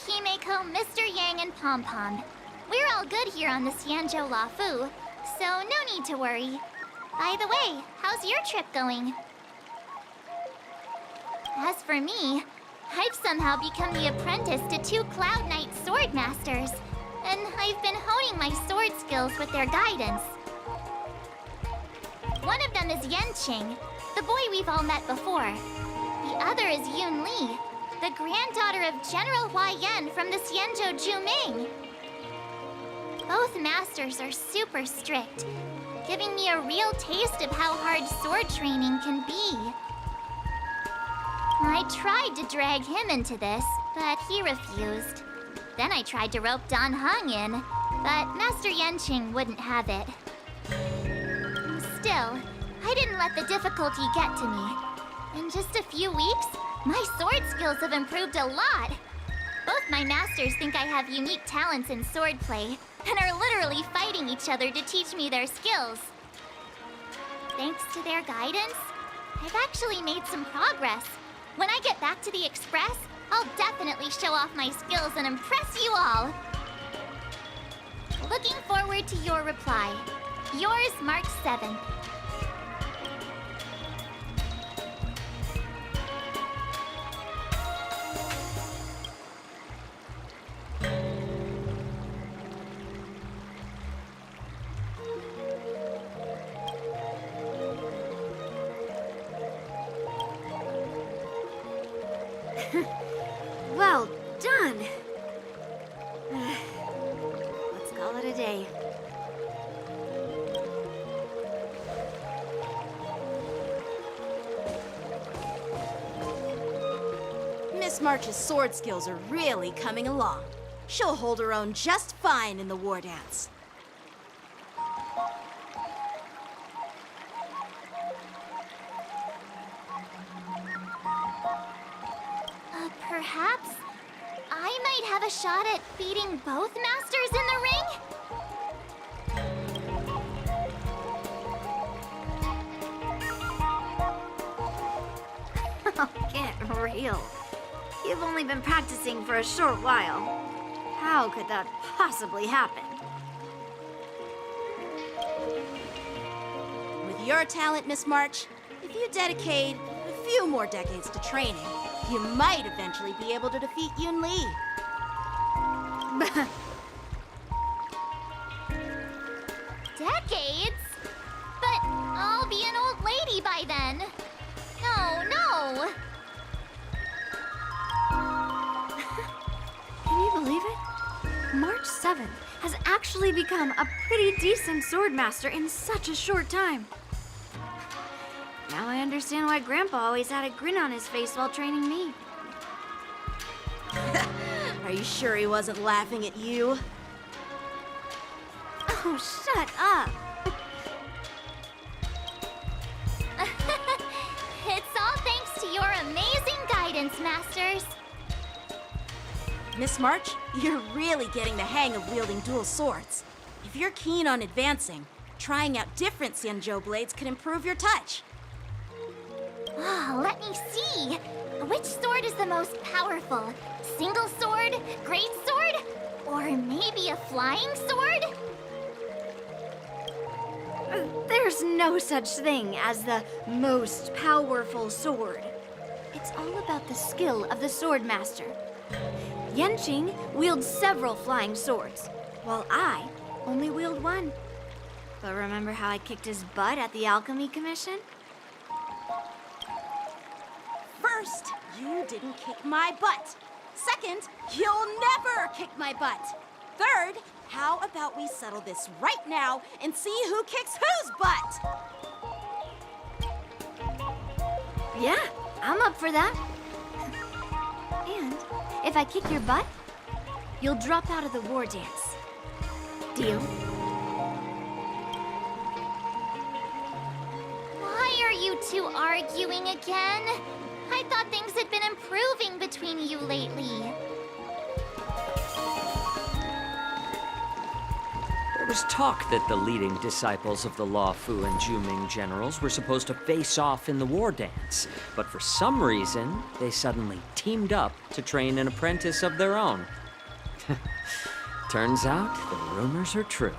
Himeko, Mr. Yang, and Pom Pom. We're all good here on the Xianzhou Lafu, so no need to worry. By the way, how's your trip going? As for me, I've somehow become the apprentice to 2 Cloud Knight sword masters, and I've been honing my sword skills with their guidance. One of them is Yanqing, the boy we've all met before. The other is Yun Li, the granddaughter of General Hua Yan from the Xianzhou Juming. Both masters are super strict, giving me a real taste of how hard sword training can be. I tried to drag him into this, but he refused. Then I tried to rope Dan Heng in, but Master Yanqing wouldn't have it. Still, I didn't let the difficulty get to me. In just a few weeks, my sword skills have improved a lot. Both my masters think I have unique talents in swordplay, and are literally fighting each other to teach me their skills. Thanks to their guidance, I've actually made some progress. When I get back to the Express, I'll definitely show off my skills and impress you all. Looking forward to your reply. Yours, March 7th. Well done! Let's call it a day. Miss March's sword skills are really coming along. She'll hold her own just fine in the war dance. Perhaps I might have a shot at beating both masters in the ring? Oh, get real. You've only been practicing for a short while. How could that possibly happen? With your talent, Miss March, if you dedicate a few more decades to training, you might eventually be able to defeat Yun Li. Decades? But I'll be an old lady by then. No, no! Can you believe it? March 7th has actually become a pretty decent sword master in such a short time. Now I understand why Grandpa always had a grin on his face while training me. Are you sure he wasn't laughing at you? Oh, shut up! It's all thanks to your amazing guidance, Masters. Miss March, you're really getting the hang of wielding dual swords. If you're keen on advancing, trying out different Xianzhou blades could improve your touch. Oh, let me see. Which sword is the most powerful? Single sword? Great sword? Or maybe a flying sword? There's no such thing as the most powerful sword. It's all about the skill of the sword master. Yanqing wields several flying swords, while I only wield one. But remember how I kicked his butt at the Alchemy Commission? First, you didn't kick my butt. Second, you'll never kick my butt. Third, how about we settle this right now and see who kicks whose butt? Yeah, I'm up for that. And if I kick your butt, you'll drop out of the war dance. Deal? Why are you two arguing again? I thought things had been improving between you lately. was talk that the leading disciples of the Law Fu and Juming generals were supposed to face off in the war dance, but for some reason, they suddenly teamed up to train an apprentice of their own. Turns out, the rumors are true.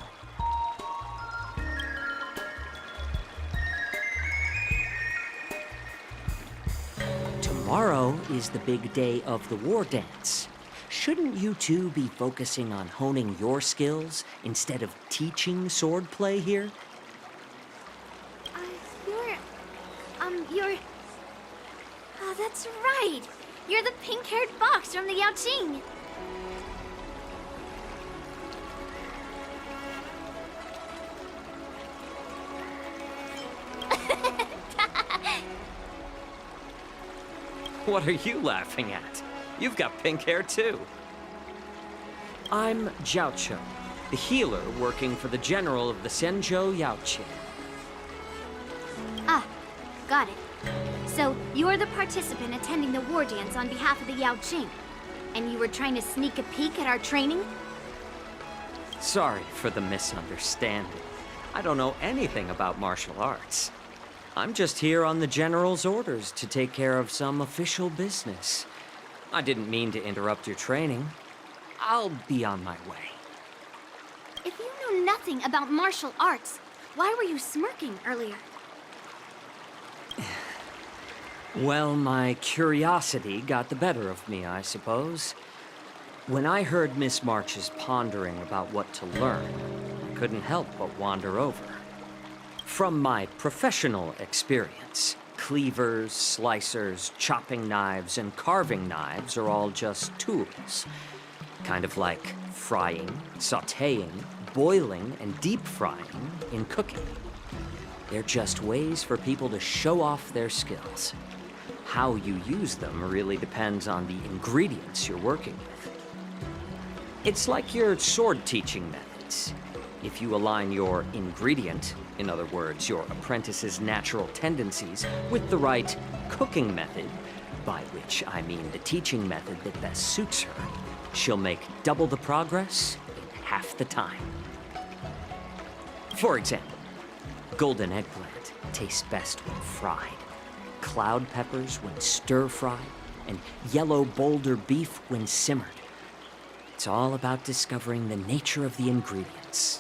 Tomorrow is the big day of the war dance. Shouldn't you two be focusing on honing your skills instead of teaching swordplay here? You're... Oh, that's right. You're the pink-haired fox from the Yaoqing. What are you laughing at? You've got pink hair too. I'm Jiaoqiu, the healer working for the general of the Zhenzhou Yaoqing. Ah, got it. So, you're the participant attending the war dance on behalf of the Yaoqing. And you were trying to sneak a peek at our training? Sorry for the misunderstanding. I don't know anything about martial arts. I'm just here on the general's orders to take care of some official business. I didn't mean to interrupt your training. I'll be on my way. If you know nothing about martial arts, why were you smirking earlier? Well, my curiosity got the better of me, I suppose. When I heard Miss March's pondering about what to learn, I couldn't help but wander over. From my professional experience, cleavers, slicers, chopping knives, and carving knives are all just tools. Kind of like frying, sautéing, boiling, and deep frying in cooking. They're just ways for people to show off their skills. How you use them really depends on the ingredients you're working with. It's like your sword teaching methods. If you align your ingredient, in other words, your apprentice's natural tendencies, with the right cooking method, by which I mean the teaching method that best suits her, she'll make double the progress in half the time. For example, golden eggplant tastes best when fried, cloud peppers when stir-fried, and yellow boulder beef when simmered. It's all about discovering the nature of the ingredients.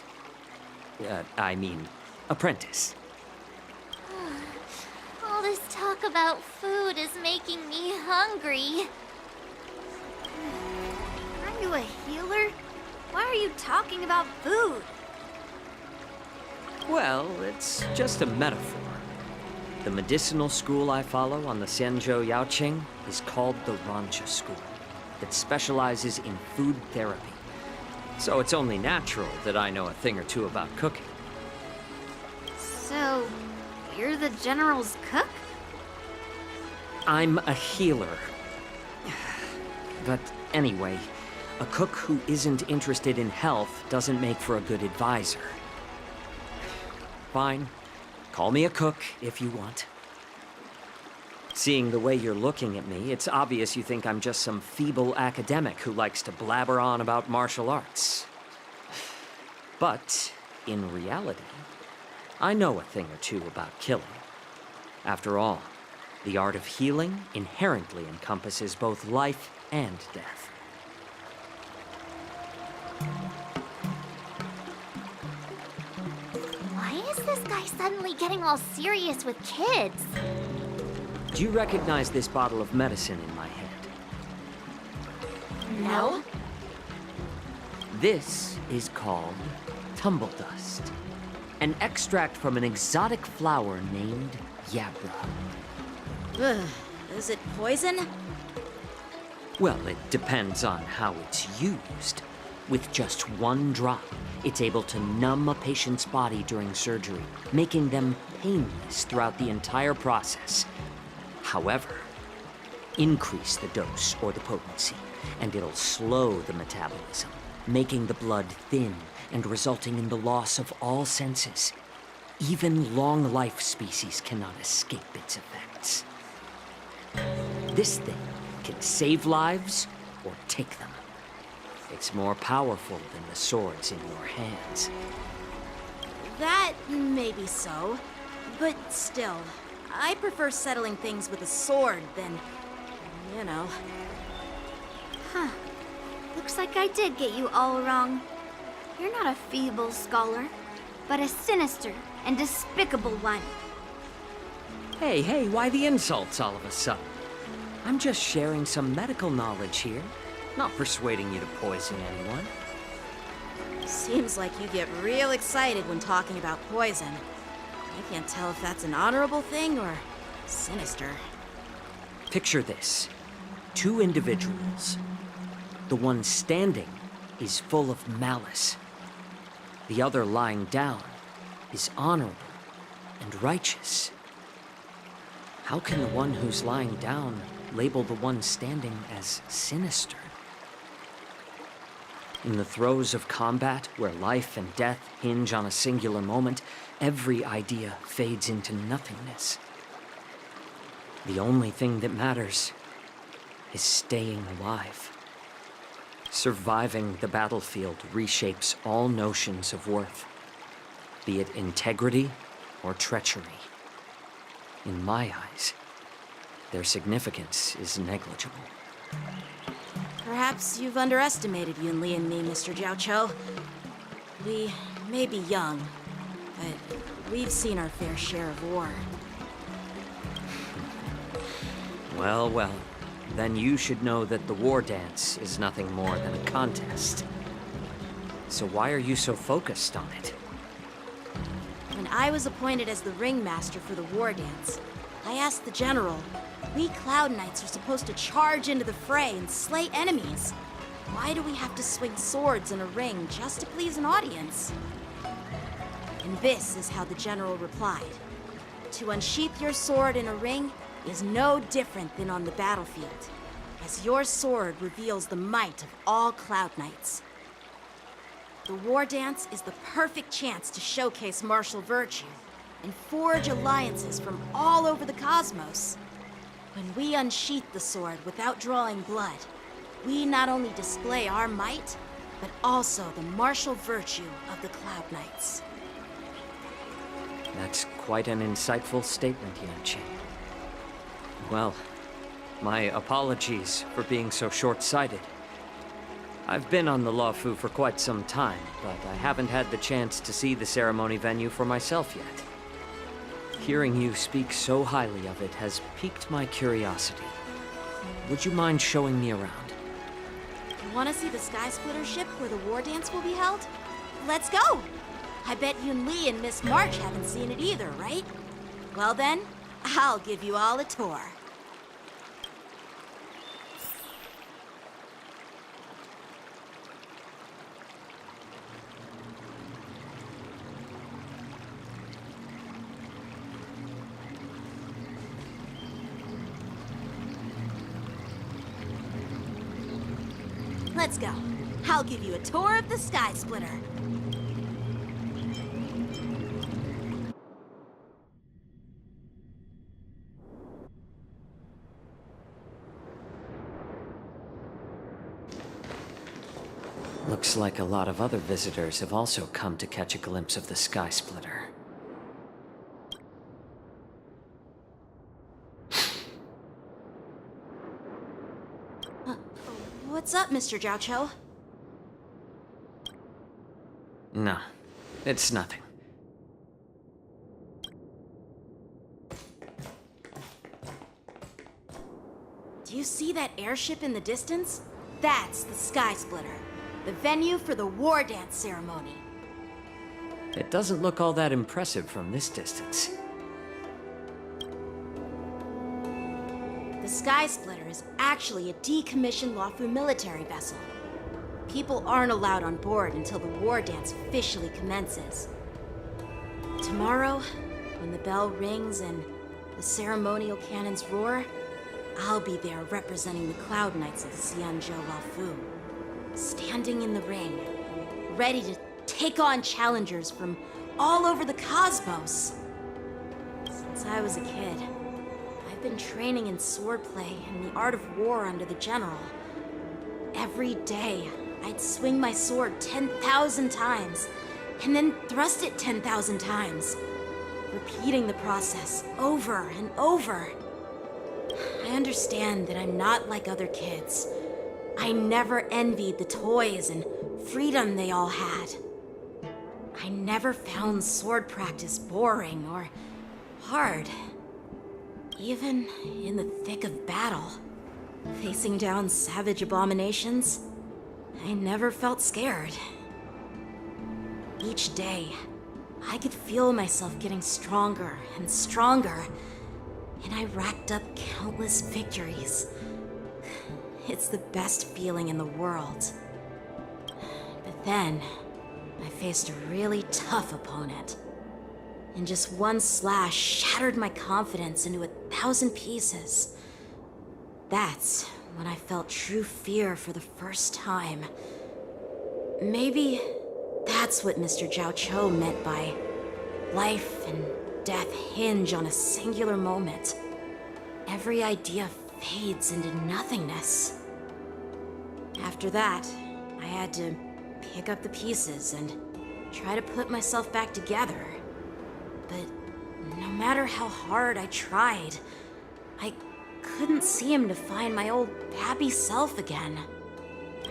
Apprentice. All this talk about food is making me hungry. Aren't you a healer? Why are you talking about food? Well, it's just a metaphor. The medicinal school I follow on the Zhenzhou Yaoqing is called the Rancha School. That specializes in food therapy. So it's only natural that I know a thing or two about cooking. So, you're the general's cook? I'm a healer. But anyway, a cook who isn't interested in health doesn't make for a good advisor. Fine. Call me a cook if you want. Seeing the way you're looking at me, it's obvious you think I'm just some feeble academic who likes to blabber on about martial arts. But, in reality, I know a thing or two about killing. After all, the art of healing inherently encompasses both life and death. Why is this guy suddenly getting all serious with kids? Do you recognize this bottle of medicine in my hand? No. This is called tumble dust, an extract from an exotic flower named Yabra. Ugh, is it poison? Well, it depends on how it's used. With just one drop, it's able to numb a patient's body during surgery, making them painless throughout the entire process. However, increase the dose or the potency, and it'll slow the metabolism, making the blood thin and resulting in the loss of all senses. Even long-life species cannot escape its effects. This thing can save lives or take them. It's more powerful than the swords in your hands. That may be so, but still, I prefer settling things with a sword than, you know. Huh. Looks like I did get you all wrong. You're not a feeble scholar, but a sinister and despicable one. Hey, why the insults all of a sudden? I'm just sharing some medical knowledge here, not persuading you to poison anyone. Seems like you get real excited when talking about poison. I can't tell if that's an honorable thing or sinister. Picture this. 2 individuals. The one standing is full of malice. The other lying down is honorable and righteous. How can the one who's lying down label the one standing as sinister? In the throes of combat, where life and death hinge on a singular moment, every idea fades into nothingness. The only thing that matters is staying alive. Surviving the battlefield reshapes all notions of worth, be it integrity or treachery. In my eyes, their significance is negligible. Perhaps you've underestimated Yunli and me, Mr. Jiaoqiu. We may be young, but we've seen our fair share of war. Well, then you should know that the war dance is nothing more than a contest. So why are you so focused on it? When I was appointed as the ringmaster for the war dance, I asked the general, we Cloud Knights are supposed to charge into the fray and slay enemies. Why do we have to swing swords in a ring just to please an audience? And this is how the general replied. To unsheath your sword in a ring is no different than on the battlefield, as your sword reveals the might of all Cloud Knights. The war dance is the perfect chance to showcase martial virtue and forge alliances from all over the cosmos. When we unsheath the sword without drawing blood, we not only display our might, but also the martial virtue of the Cloud Knights. That's quite an insightful statement, Yanqing. Well, my apologies for being so short-sighted. I've been on the Luofu for quite some time, but I haven't had the chance to see the ceremony venue for myself yet. Hearing you speak so highly of it has piqued my curiosity. Would you mind showing me around? You want to see the Sky Splitter ship where the war dance will be held? Let's go! I bet Yunli and Miss March haven't seen it either, right? Well then, I'll give you all a tour. Let's go. I'll give you a tour of the Sky Splitter. Looks like a lot of other visitors have also come to catch a glimpse of the Sky Splitter. What's up, Mr. Jiaoqiu? No, it's nothing. Do you see that airship in the distance? That's the Sky Splitter, the venue for the war dance ceremony. It doesn't look all that impressive from this distance. The Sky Splitter is actually a decommissioned Luofu military vessel. People aren't allowed on board until the war dance officially commences. Tomorrow, when the bell rings and the ceremonial cannons roar, I'll be there representing the Cloud Knights of the Xianzhou Luofu, standing in the ring, ready to take on challengers from all over the cosmos. Since I was a kid, I've been training in swordplay and the art of war under the general. Every day, I'd swing my sword 10,000 times, and then thrust it 10,000 times, repeating the process over and over. I understand that I'm not like other kids. I never envied the toys and freedom they all had. I never found sword practice boring or hard. Even in the thick of battle, facing down savage abominations, I never felt scared. Each day, I could feel myself getting stronger and stronger, and I racked up countless victories. It's the best feeling in the world. But then, I faced a really tough opponent, and just one slash shattered my confidence into 1,000 pieces. That's when I felt true fear for the first time. Maybe that's what Mr. Jiao Cho meant by life and death hinge on a singular moment. Every idea fades into nothingness. After that, I had to pick up the pieces and try to put myself back together. But no matter how hard I tried, I couldn't seem to find my old happy self again.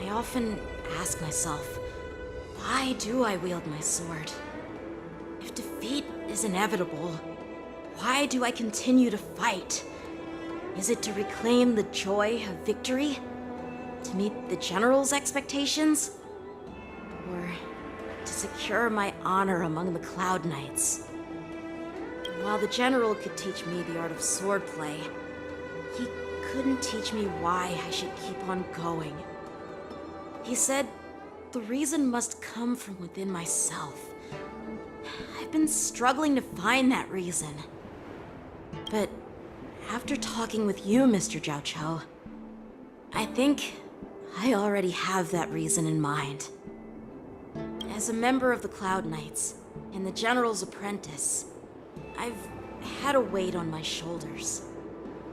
I often ask myself, why do I wield my sword? If defeat is inevitable, why do I continue to fight? Is it to reclaim the joy of victory? To meet the general's expectations? Or to secure my honor among the Cloud Knights? While the general could teach me the art of swordplay, he couldn't teach me why I should keep on going. He said the reason must come from within myself. I've been struggling to find that reason. But after talking with you, Mr. Jiao Cho, I think I already have that reason in mind. As a member of the Cloud Knights and the General's apprentice, I've had a weight on my shoulders.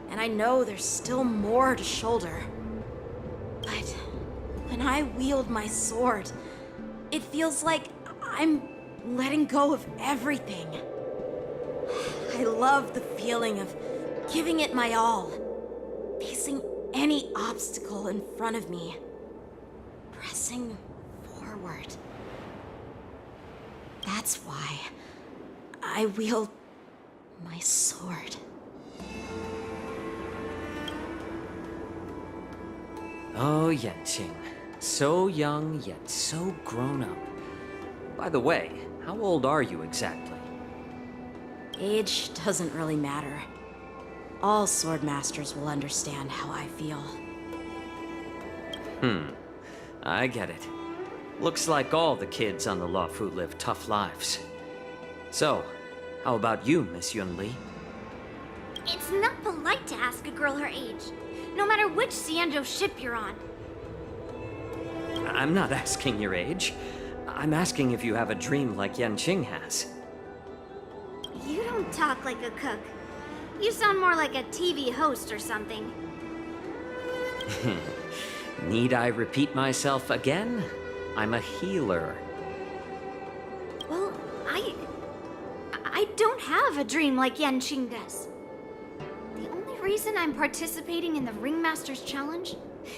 And I know there's still more to shoulder. But when I wield my sword, it feels like I'm letting go of everything. I love the feeling of giving it my all, facing any obstacle in front of me, pressing forward. That's why I wield my sword. Oh, Yanqing. So young, yet so grown up. By the way, how old are you exactly? Age doesn't really matter. All sword masters will understand how I feel. I get it. Looks like all the kids on the Luofu live tough lives. So, how about you, Miss Yunli? It's not polite to ask a girl her age, no matter which Xianzhou ship you're on. I'm not asking your age. I'm asking if you have a dream like Yanqing has. You don't talk like a cook. You sound more like a TV host or something. Need I repeat myself again? I'm a healer. Well, I don't have a dream like Yanqing does. The only reason I'm participating in the Ringmaster's Challenge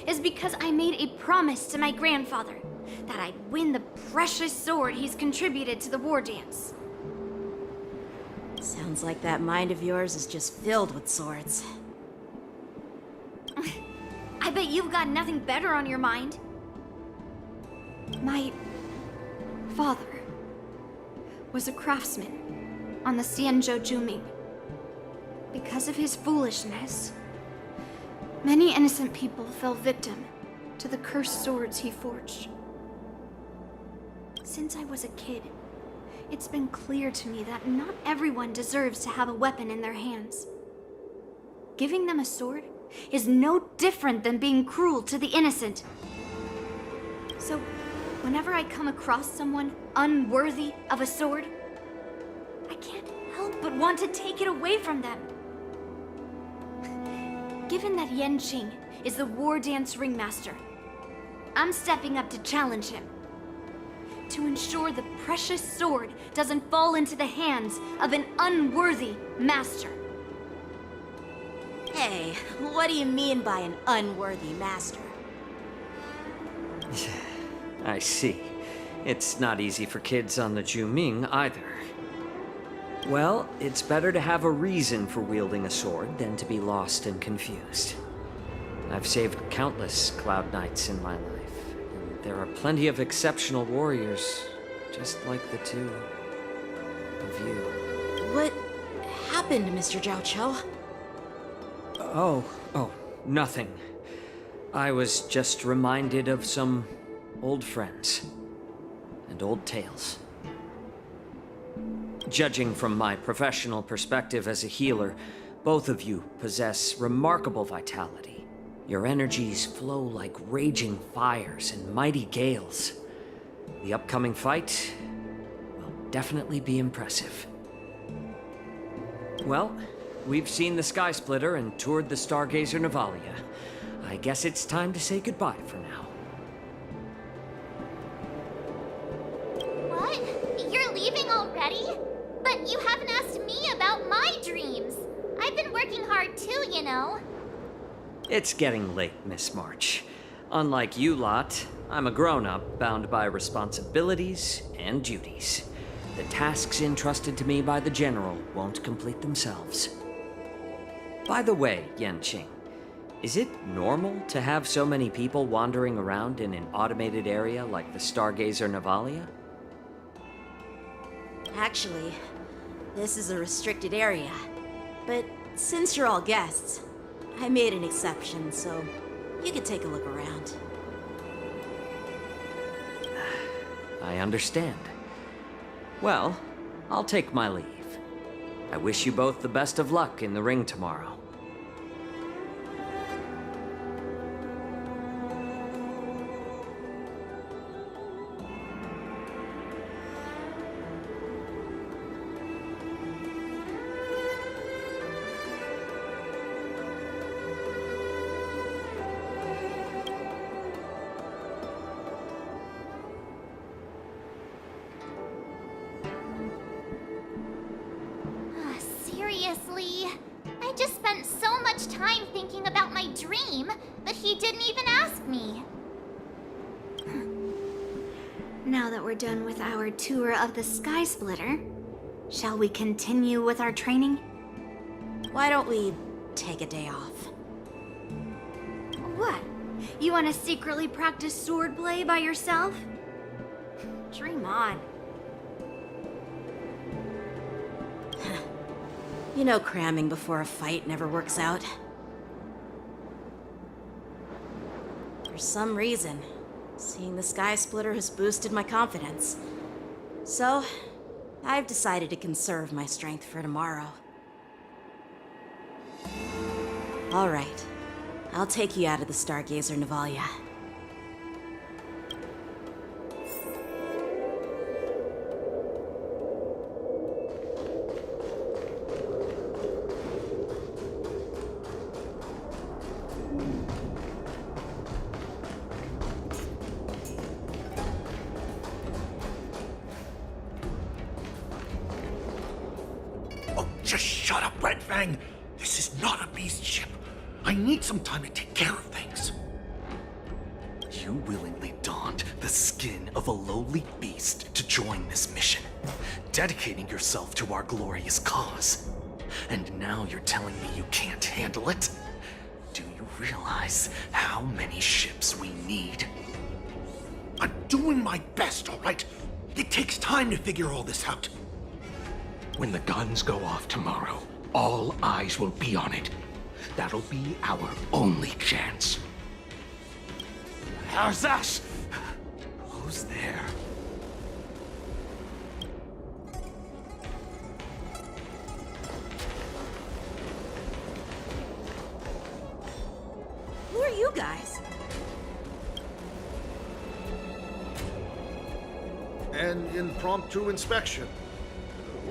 is because I made a promise to my grandfather that I'd win the precious sword he's contributed to the war dance. Sounds like that mind of yours is just filled with swords. I bet you've got nothing better on your mind. My father was a craftsman on the Xianzhou Juming. Because of his foolishness, many innocent people fell victim to the cursed swords he forged. Since I was a kid, it's been clear to me that not everyone deserves to have a weapon in their hands. Giving them a sword is no different than being cruel to the innocent. So, whenever I come across someone unworthy of a sword, I can't help but want to take it away from them. Given that Yanqing is the war dance ringmaster, I'm stepping up to challenge him. To ensure the precious sword doesn't fall into the hands of an unworthy master. Hey, what do you mean by an unworthy master? I see. It's not easy for kids on the Juming either. Well, it's better to have a reason for wielding a sword than to be lost and confused. I've saved countless Cloud Knights in my life, and there are plenty of exceptional warriors, just like the two of you. What happened, Mr. Zhao Cho? Oh, nothing. I was just reminded of some old friends and old tales. Judging from my professional perspective as a healer, both of you possess remarkable vitality. Your energies flow like raging fires and mighty gales. The upcoming fight will definitely be impressive. Well, we've seen the Sky Splitter and toured the Stargazer Navalia. I guess it's time to say goodbye for now. What? You're leaving already? But you haven't asked me about my dreams. I've been working hard too, you know. It's getting late, Miss March. Unlike you lot, I'm a grown-up bound by responsibilities and duties. The tasks entrusted to me by the General won't complete themselves. By the way, Yanqing, is it normal to have so many people wandering around in an automated area like the Stargazer Navalia? Actually, this is a restricted area. But since you're all guests, I made an exception, so you can take a look around. I understand. Well, I'll take my leave. I wish you both the best of luck in the ring tomorrow. Seriously? I just spent so much time thinking about my dream, but he didn't even ask me. Now that we're done with our tour of the Sky Splitter, shall we continue with our training? Why don't we take a day off? What? You want to secretly practice swordplay by yourself? Dream on. You know cramming before a fight never works out. For some reason, seeing the Sky Splitter has boosted my confidence. So, I've decided to conserve my strength for tomorrow. Alright, I'll take you out of the Stargazer Navalia. Just shut up, Red Fang! This is not a beast ship. I need some time to take care of things. You willingly donned the skin of a lowly beast to join this mission, dedicating yourself to our glorious cause. And now you're telling me you can't handle it? Do you realize how many ships we need? I'm doing my best, all right? It takes time to figure all this out. When the guns go off tomorrow, all eyes will be on it. That'll be our only chance. How's that? Who's there? Who are you guys? An impromptu inspection.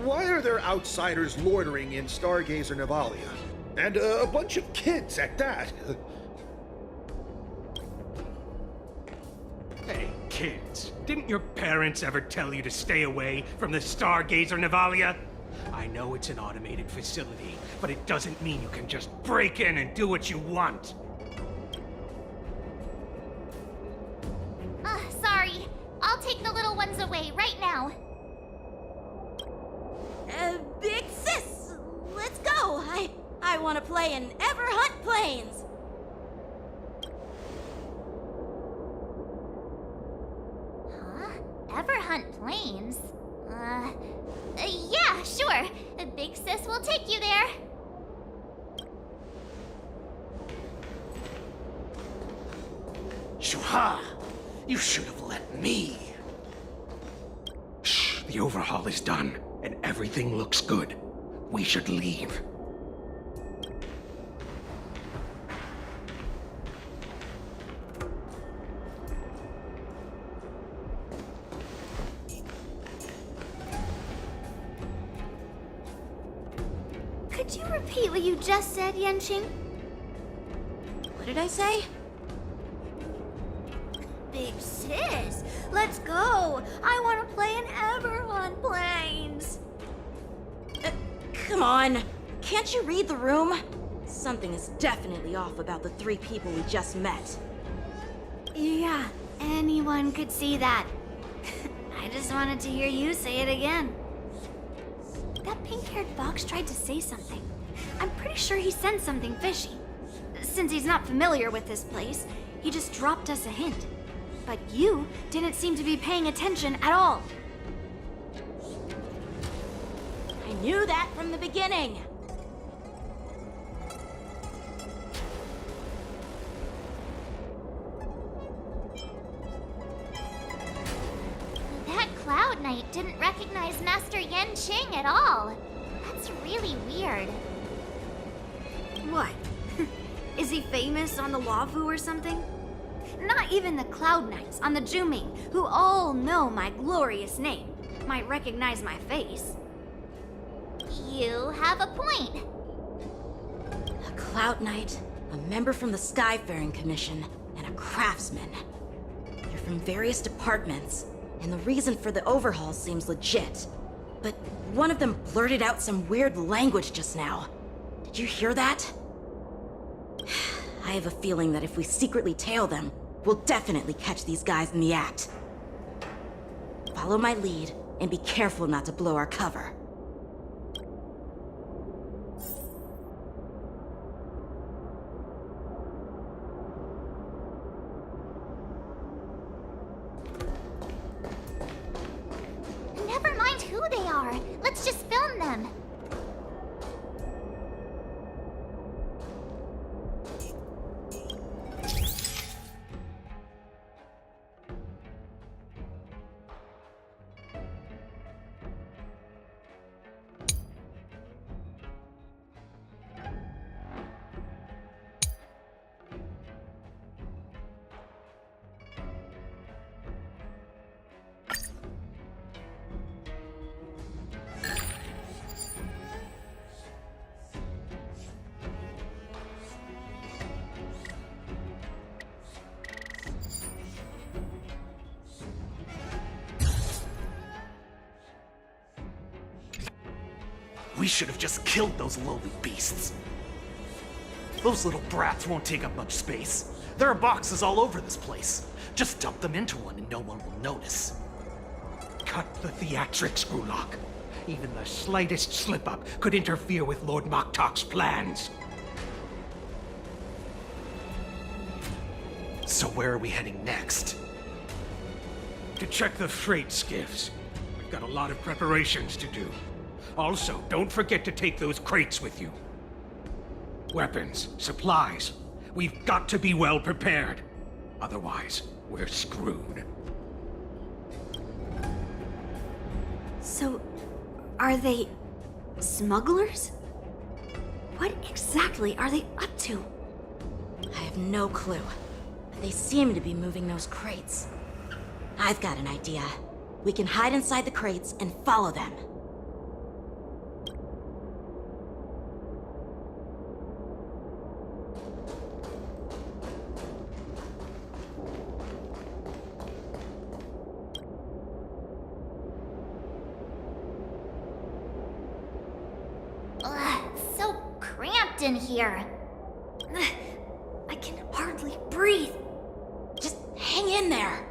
Why are there outsiders loitering in Stargazer Navalia? And a bunch of kids at that. kids. Didn't your parents ever tell you to stay away from the Stargazer Navalia? I know it's an automated facility, but it doesn't mean you can just break in and do what you want. Sorry. I'll take the little ones away right now. Big sis, let's go. I want to play in Everhunt Plains. Everhunt Plains? Yeah, sure. Big Sis will take you there. Shuha! You should have let me. Shh, the overhaul is done, and everything looks good. We should leave. Could you repeat what you just said, Yenching? What did I say? Big sis, let's go. I want to play in Everhunt Plains. Come on. Can't you read the room? Something is definitely off about the 3 people we just met. Yeah, anyone could see that. I just wanted to hear you say it again. That pink-haired fox tried to say something. I'm pretty sure he sensed something fishy. Since he's not familiar with this place, he just dropped us a hint. But you didn't seem to be paying attention at all. I knew that from the beginning. That Cloud Knight didn't recognize Master Yenching at all. That's really weird. What? Is he famous on the Lavu or something? Not even the Cloud Knights on the Juming, who all know my glorious name, might recognize my face. You have a point. A Cloud Knight, a member from the Skyfaring Commission, and a craftsman. They're from various departments, and the reason for the overhaul seems legit. But one of them blurted out some weird language just now. Did you hear that? I have a feeling that if we secretly tail them, we'll definitely catch these guys in the act. Follow my lead, and be careful not to blow our cover. Never mind who they are. Let's just film them. We should have just killed those lowly beasts. Those little brats won't take up much space. There are boxes all over this place. Just dump them into one and no one will notice. Cut the theatrics, Gulak. Even the slightest slip-up could interfere with Lord Moktok's plans. So where are we heading next? To check the freight skiffs. We've got a lot of preparations to do. Also, don't forget to take those crates with you. Weapons, supplies. We've got to be well prepared. Otherwise, we're screwed. So, are they smugglers? What exactly are they up to? I have no clue, but they seem to be moving those crates. I've got an idea. We can hide inside the crates and follow them. trapped in here. I can hardly breathe. Just hang in there.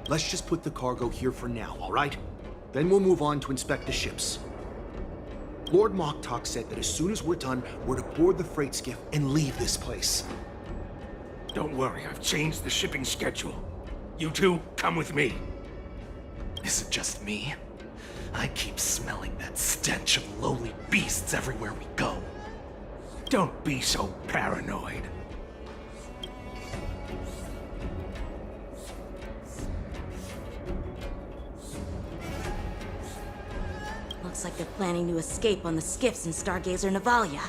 Let's just put the cargo here for now, all right? Then we'll move on to inspect the ships. Lord Moktok said that as soon as we're done, we're to board the freight skiff and leave this place. Don't worry, I've changed the shipping schedule. You two, come with me. Is it just me? I keep smelling that stench of lowly beasts everywhere we go. Don't be so paranoid. Looks like they're planning to escape on the skiffs in Stargazer Navalia.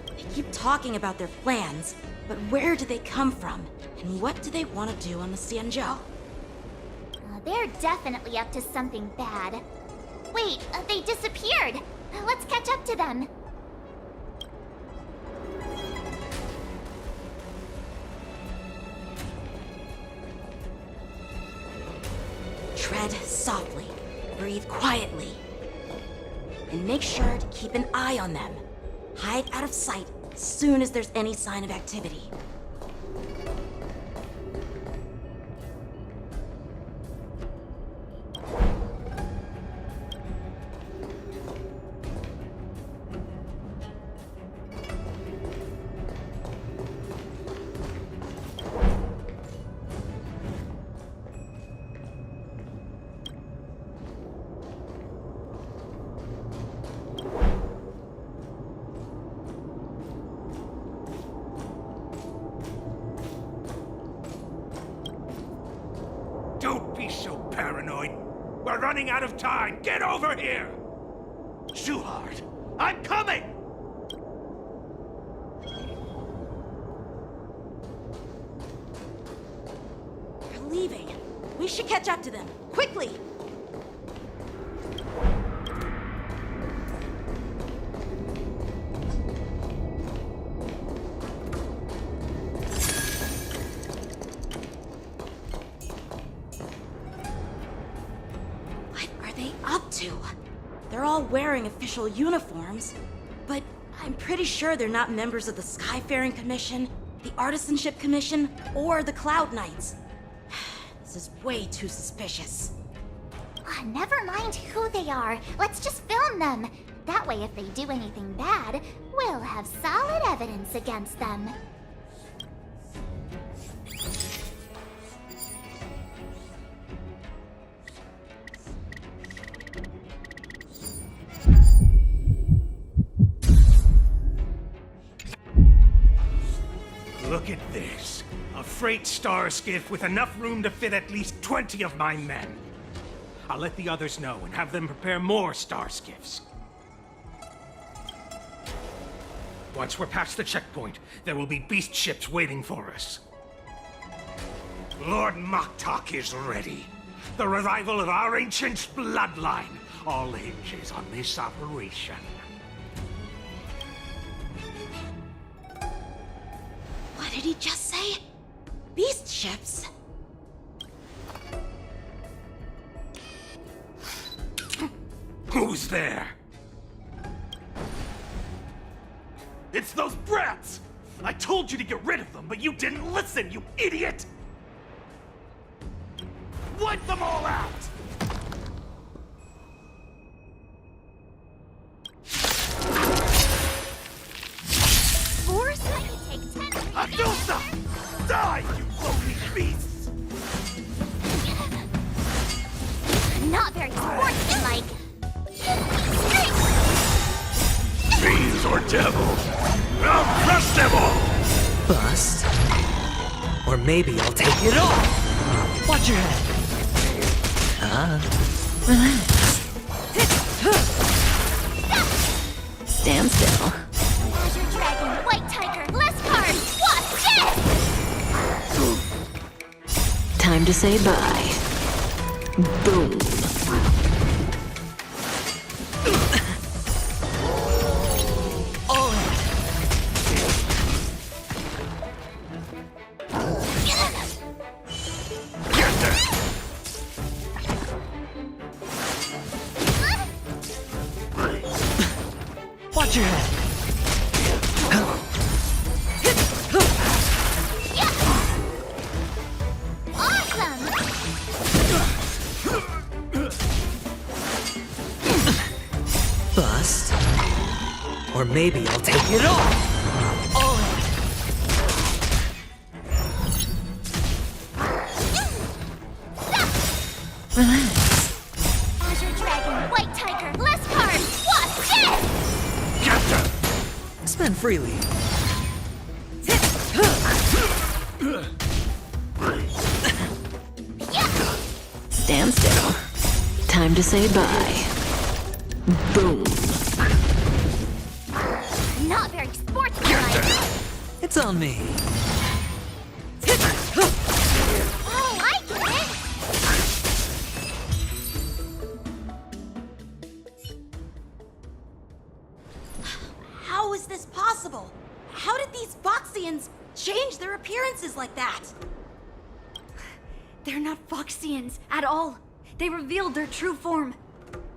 They keep talking about their plans, but where do they come from? And what do they want to do on the Xianzhou? They're definitely up to something bad. Wait, they disappeared. Let's catch up to them. Tread softly, breathe quietly, and make sure to keep an eye on them. Hide out of sight as soon as there's any sign of activity. Don't be so paranoid. We're running out of time. Get over here! Shuhard, I'm coming! They're leaving. We should catch up to them. Quickly! What are they up to? They're all wearing official uniforms, but I'm pretty sure they're not members of the Skyfaring Commission, the Artisanship Commission, or the Cloud Knights. This is way too suspicious. Never mind who they are. Let's just film them. That way, if they do anything bad, we'll have solid evidence against them. Look at this. A freight star skiff with enough room to fit at least 20 of my men. I'll let the others know and have them prepare more star skiffs. Once we're past the checkpoint, there will be beast ships waiting for us. Lord Moktok is ready. The revival of our ancient bloodline all hinges on this operation. What did he just say? Beast ships? Who's there? It's those brats! I told you to get rid of them, but you didn't listen, you idiot! Wipe them all out! Force? I could take 10 Adusa! Die, you lowly beasts! Not very sportsmanlike. Fiends or devils! I'll crush them all! Bust. Or maybe I'll take it all. Watch your head. Relax. Stand still. Azure Dragon, White Tiger. Time to say bye. Boom. All in. Watch your head. Awesome! Bust. Or maybe I'll take it all. All in. Relax. Azure Dragon, White Tiger, less cards, Wasp, dead! Spend freely. Stand still. Time to say bye. Boom. Not very sportsmanlike. It's on me. Oh, I get it! How is this possible? How did these Foxians change their appearances like that? They're not Foxians at all. They revealed their true form.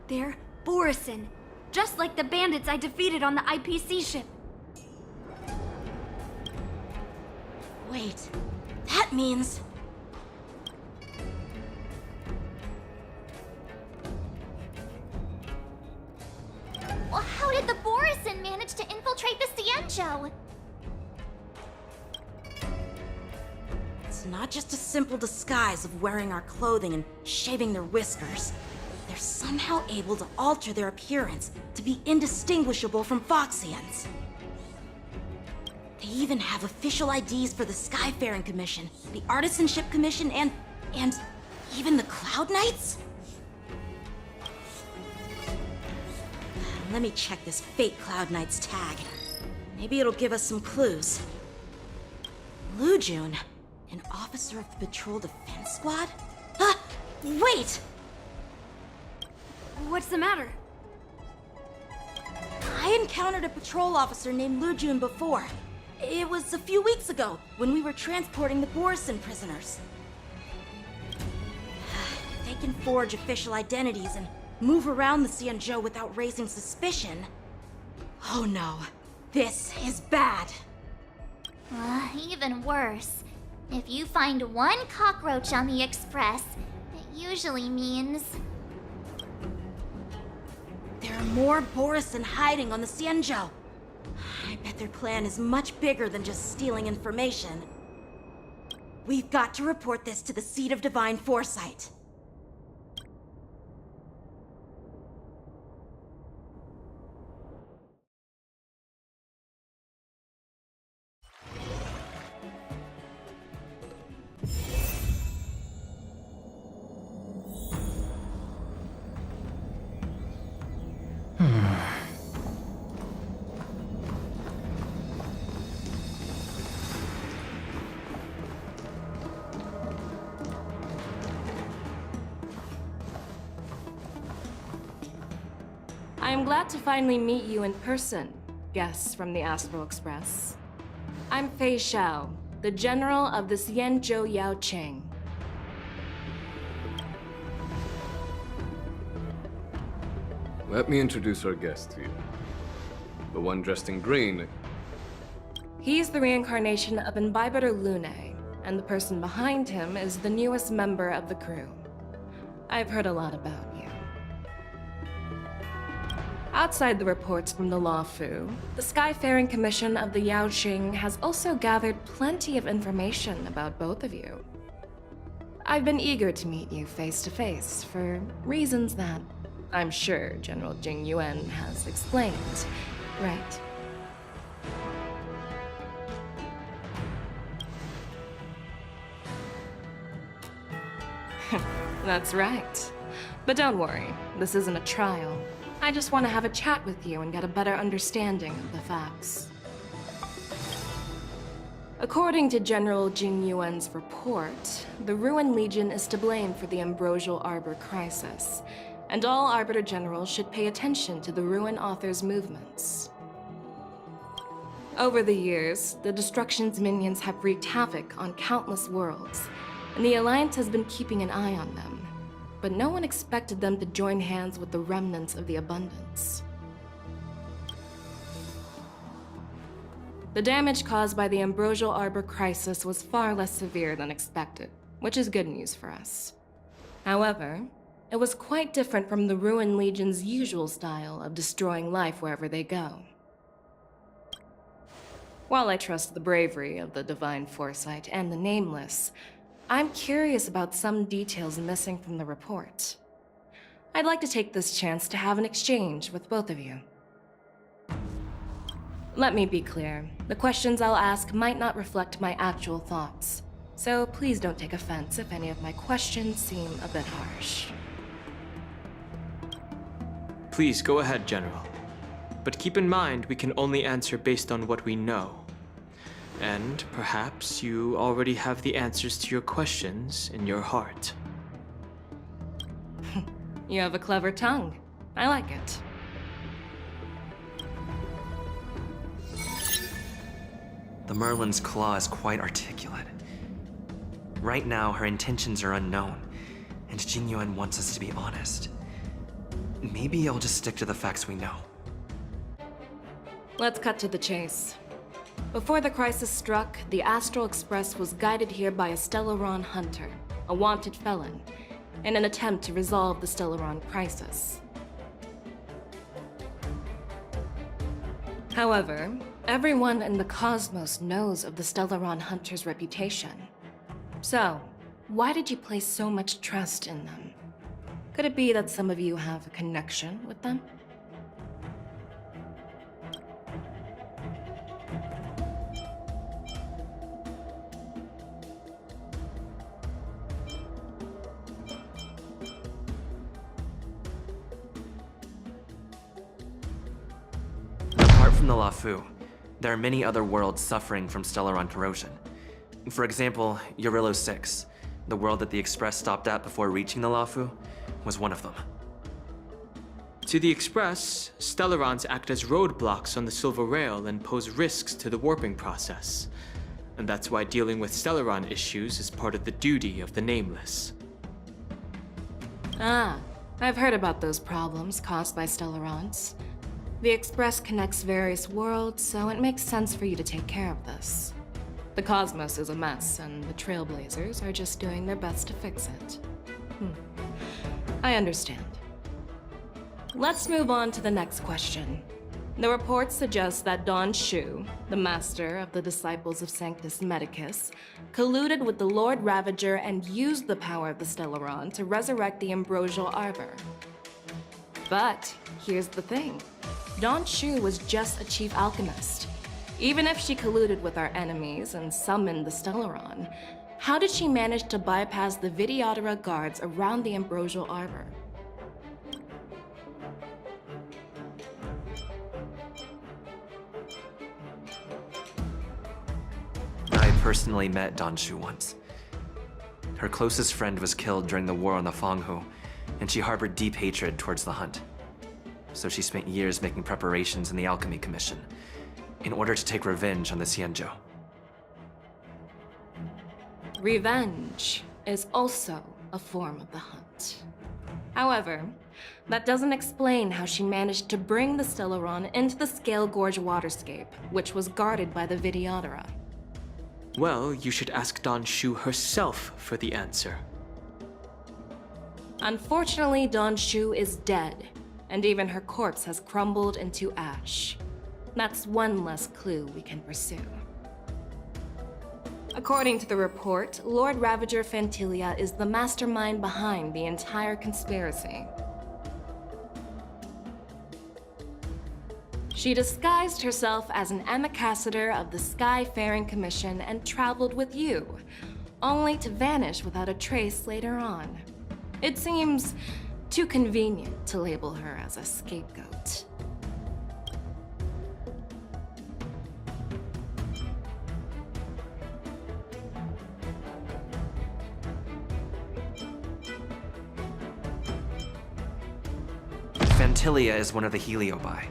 They're Borisin, just like the bandits I defeated on the IPC ship. Wait, that means... Well, how did the Borisin manage to infiltrate the Cienjo? It's not just a simple disguise of wearing our clothing and shaving their whiskers. They're somehow able to alter their appearance to be indistinguishable from Foxians. They even have official IDs for the Skyfaring Commission, the Artisanship Commission, and even the Cloud Knights? Let me check this fake Cloud Knight's tag. Maybe it'll give us some clues. Lujun, an officer of the Patrol Defense Squad? Wait! What's the matter? I encountered a patrol officer named Lujun before. It was a few weeks ago, when we were transporting the Borisin prisoners. They can forge official identities and move around the Cienjo without raising suspicion. Oh no, this is bad. Even worse. If you find one cockroach on the Express, it usually means... There are more Borisin hiding on the Cienjo. I bet their plan is much bigger than just stealing information. We've got to report this to the Seat of Divine Foresight. I am glad to finally meet you in person, guests from the Astral Express. I'm Fei Xiao, the General of the Cienjo Yaoqing. Let me introduce our guest to you. The one dressed in green. He's the reincarnation of Imbibitor Lune, and the person behind him is the newest member of the crew. I've heard a lot about you. Outside the reports from the Law Fu, the Skyfaring Commission of the Yaoqing has also gathered plenty of information about both of you. I've been eager to meet you face to face for reasons that I'm sure General Jing Yuan has explained, right? That's right. But don't worry, this isn't a trial. I just want to have a chat with you and get a better understanding of the facts. According to General Jing Yuan's report, the Ruin Legion is to blame for the Ambrosial Arbor crisis, and all Arbiter Generals should pay attention to the Ruin Author's movements. Over the years, the Destruction's minions have wreaked havoc on countless worlds, and the Alliance has been keeping an eye on them, but no one expected them to join hands with the remnants of the Abundance. The damage caused by the Ambrosial Arbor crisis was far less severe than expected, which is good news for us. However, it was quite different from the Ruin Legion's usual style of destroying life wherever they go. While I trust the bravery of the Divine Foresight and the Nameless, I'm curious about some details missing from the report. I'd like to take this chance to have an exchange with both of you. Let me be clear, the questions I'll ask might not reflect my actual thoughts, so please don't take offense if any of my questions seem a bit harsh. Please go ahead, General. But keep in mind we can only answer based on what we know. And perhaps you already have the answers to your questions in your heart. You have a clever tongue. I like it. The Merlin's claw is quite articulate. Right now, her intentions are unknown, and Jing Yuan wants us to be honest. Maybe I'll just stick to the facts we know. Let's cut to the chase. Before the crisis struck, the Astral Express was guided here by a Stellaron hunter, a wanted felon, in an attempt to resolve the Stellaron crisis. However, everyone in the cosmos knows of the Stellaron hunter's reputation. So, why did you place so much trust in them? Could it be that some of you have a connection with them? Apart from the Lafu, there are many other worlds suffering from Stellaron corrosion. For example, Eurillo 6, the world that the Express stopped at before reaching the Lafu, was one of them. To the Express, Stellarons act as roadblocks on the Silver Rail and pose risks to the warping process. And that's why dealing with Stellaron issues is part of the duty of the Nameless. Ah, I've heard about those problems caused by Stellarons. The Express connects various worlds, so it makes sense for you to take care of this. The cosmos is a mess, and the Trailblazers are just doing their best to fix it. I understand. Let's move on to the next question. The report suggests that Don Shu, the master of the Disciples of Sanctus Medicus, colluded with the Lord Ravager and used the power of the Stellaron to resurrect the Ambrosial Arbor. But here's the thing. Don Shu was just a chief alchemist. Even if she colluded with our enemies and summoned the Stellaron, how did she manage to bypass the Videodora guards around the Ambrosial Arbor? I personally met Don Shu once. Her closest friend was killed during the war on the Fanghu, and she harbored deep hatred towards the Hunt. So she spent years making preparations in the Alchemy Commission, in order to take revenge on the Xianzhou. Revenge is also a form of the Hunt. However, that doesn't explain how she managed to bring the Stellaron into the Scale Gorge waterscape, which was guarded by the Videodora. Well, you should ask Don Shu herself for the answer. Unfortunately, Don Shu is dead, and even her corpse has crumbled into ash. That's one less clue we can pursue. According to the report, Lord Ravager Fantilia is the mastermind behind the entire conspiracy. She disguised herself as an ambassador of the Skyfaring Commission and traveled with you, only to vanish without a trace later on. It seems too convenient to label her as a scapegoat. Antilia is one of the Heliobi,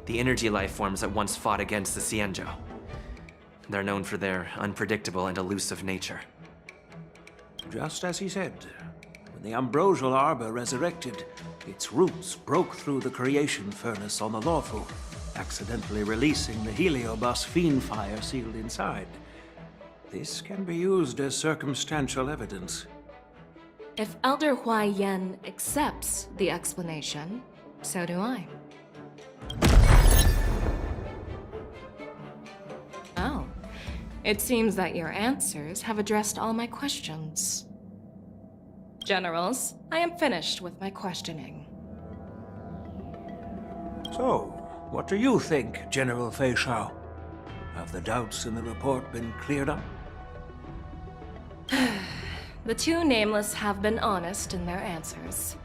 the energy life forms that once fought against the Xianzhou. They're known for their unpredictable and elusive nature. Just as he said, when the Ambrosial Arbor resurrected, its roots broke through the creation furnace on the Lawfu, accidentally releasing the Heliobus fiend fire sealed inside. This can be used as circumstantial evidence. If Elder Hua Yen accepts the explanation, so do I. Oh. It seems that your answers have addressed all my questions. Generals, I am finished with my questioning. So, what do you think, General Fei Shao? Have the doubts in the report been cleared up? The two nameless have been honest in their answers.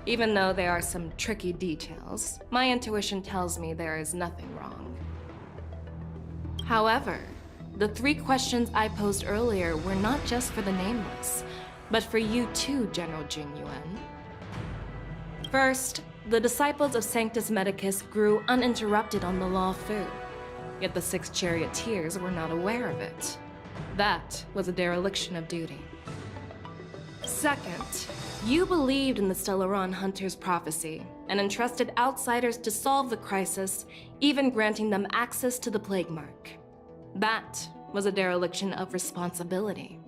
Even though there are some tricky details, my intuition tells me there is nothing wrong. However, the 3 questions I posed earlier were not just for the nameless, but for you too, General Jing Yuan. First, the disciples of Sanctus Medicus grew uninterrupted on the Law Fu, yet the 6 charioteers were not aware of it. That was a dereliction of duty. Second, you believed in the Stellaron Hunter's prophecy and entrusted outsiders to solve the crisis, even granting them access to the Plague Mark. That was a dereliction of responsibility.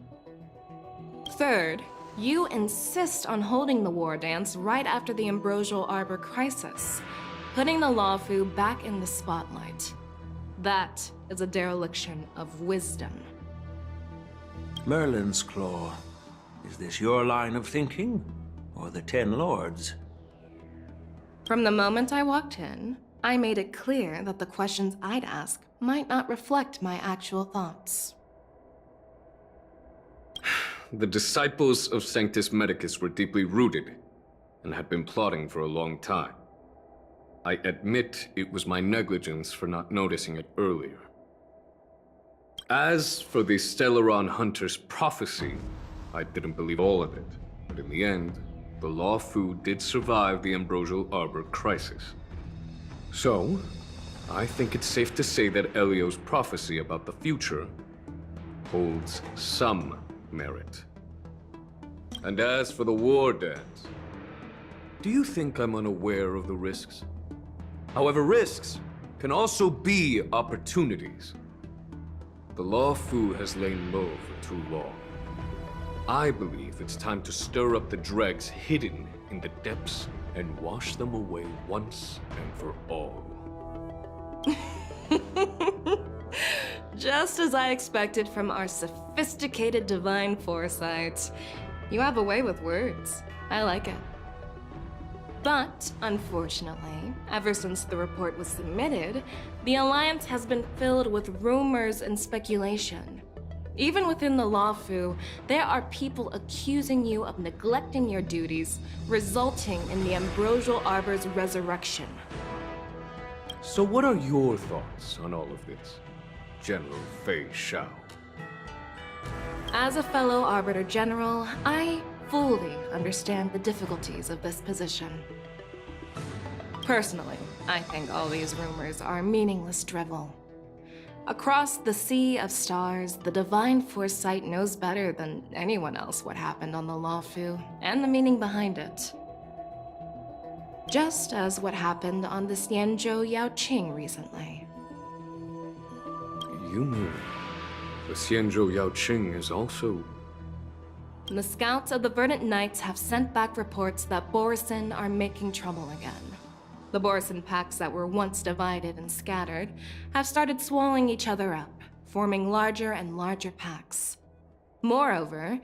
Third, you insist on holding the war dance right after the Ambrosial Arbor crisis, putting the Lawfu back in the spotlight. That is a dereliction of wisdom. Merlin's Claw. Is this your line of thinking, or the 10 Lords? From the moment I walked in, I made it clear that the questions I'd ask might not reflect my actual thoughts. The disciples of Sanctus Medicus were deeply rooted and had been plotting for a long time. I admit it was my negligence for not noticing it earlier. As for the Stellaron Hunter's prophecy, I didn't believe all of it, but in the end, the Lawfu did survive the Ambrosial Arbor crisis. So, I think it's safe to say that Elio's prophecy about the future holds some merit. And as for the war dance, do you think I'm unaware of the risks? However, risks can also be opportunities. The Lawfu has lain low for too long. I believe it's time to stir up the dregs hidden in the depths and wash them away once and for all. Just as I expected from our sophisticated divine foresight. You have a way with words. I like it. But, unfortunately, ever since the report was submitted, the Alliance has been filled with rumors and speculation. Even within the Lawfu, there are people accusing you of neglecting your duties, resulting in the Ambrosial Arbor's resurrection. So what are your thoughts on all of this, General Fei Shao? As a fellow Arbiter General, I fully understand the difficulties of this position. Personally, I think all these rumors are meaningless drivel. Across the sea of stars, the divine foresight knows better than anyone else what happened on the Lawfu and the meaning behind it. Just as what happened on the Xianzhou Yaoqing recently. You mean the Xianzhou Yaoqing is also... The scouts of the Verdant Knights have sent back reports that Borisin are making trouble again. The Borisin packs that were once divided and scattered have started swallowing each other up, forming larger and larger packs. Moreover,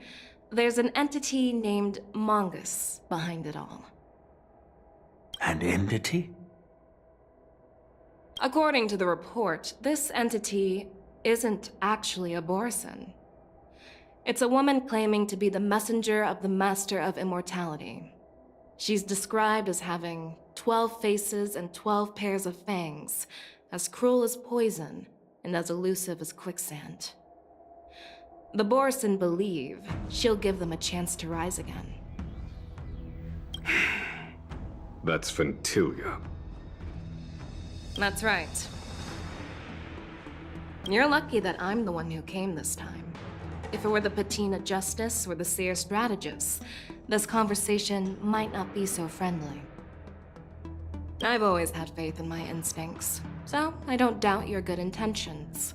there's an entity named Mongus behind it all. An entity? According to the report, this entity isn't actually a Borisin. It's a woman claiming to be the messenger of the Master of Immortality. She's described as having 12 faces and 12 pairs of fangs, as cruel as poison and as elusive as quicksand. The Borisin believe she'll give them a chance to rise again. That's Ventilia. That's right. You're lucky that I'm the one who came this time. If it were the Patina Justice or the Seer Strategist, this conversation might not be so friendly. I've always had faith in my instincts, so I don't doubt your good intentions.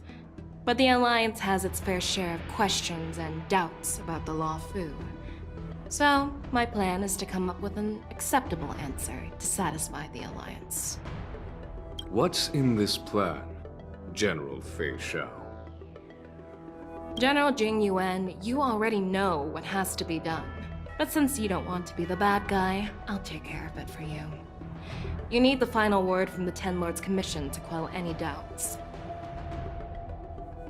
But the Alliance has its fair share of questions and doubts about the Law Fu. So, my plan is to come up with an acceptable answer to satisfy the Alliance. What's in this plan, General Fei Xiao? General Jing Yuan, you already know what has to be done. But since you don't want to be the bad guy, I'll take care of it for you. You need the final word from the Ten Lords Commission to quell any doubts.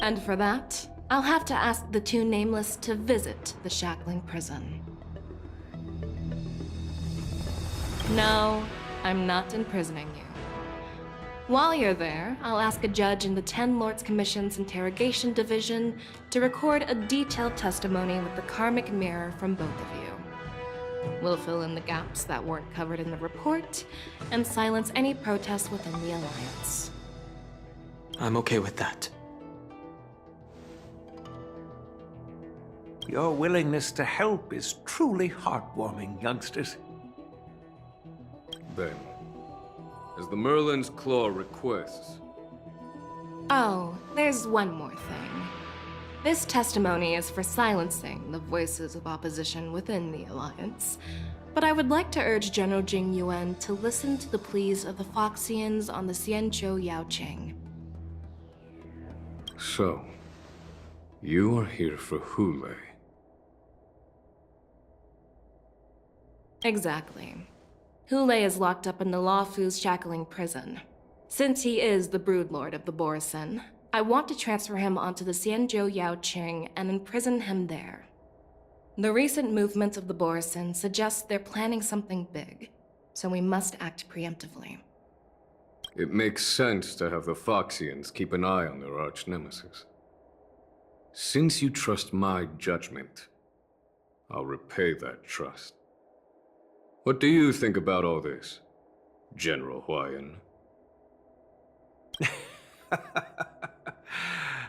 And for that, I'll have to ask the two Nameless to visit the Shackling Prison. No, I'm not imprisoning you. While you're there, I'll ask a judge in the Ten Lords Commission's Interrogation Division to record a detailed testimony with the karmic mirror from both of you. We'll fill in the gaps that weren't covered in the report, and silence any protests within the Alliance. I'm okay with that. Your willingness to help is truly heartwarming, youngsters. Then, as the Merlin's Claw requests... Oh, there's one more thing. This testimony is for silencing the voices of opposition within the Alliance, but I would like to urge General Jing Yuan to listen to the pleas of the Foxians on the Xianzhou Yaoqing. So, you are here for Hule. Exactly. Hule is locked up in the Law Fu's Shackling Prison. Since he is the Broodlord of the Borisin, I want to transfer him onto the Xianzhou Yaoqing and imprison him there. The recent movements of the Borisin suggest they're planning something big, so we must act preemptively. It makes sense to have the Foxians keep an eye on their arch-nemesis. Since you trust my judgment, I'll repay that trust. What do you think about all this, General Huayan?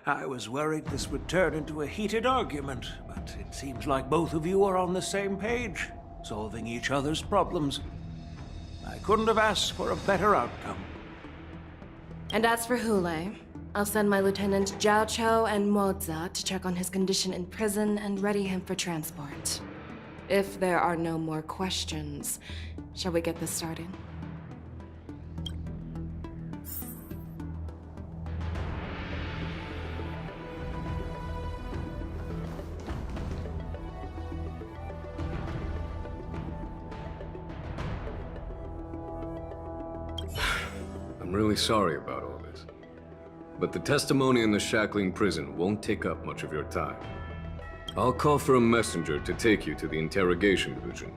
I was worried this would turn into a heated argument, but it seems like both of you are on the same page, solving each other's problems. I couldn't have asked for a better outcome. And as for Hule, I'll send my Lieutenant Zhao Chou and Moza to check on his condition in prison and ready him for transport. If there are no more questions, shall we get this started? I'm really sorry about all this. But the testimony in the Shackling Prison won't take up much of your time. I'll call for a messenger to take you to the Interrogation Division.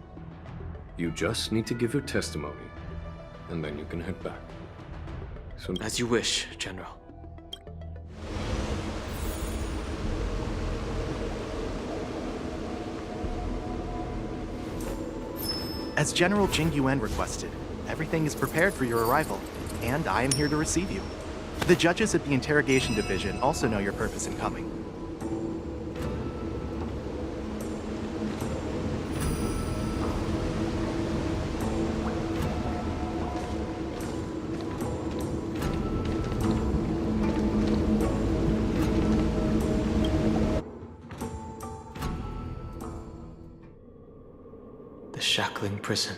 You just need to give your testimony, and then you can head back. So... As you wish, General. As General Jing Yuan requested, everything is prepared for your arrival, and I am here to receive you. The judges at the Interrogation Division also know your purpose in coming. The Shackling Prison.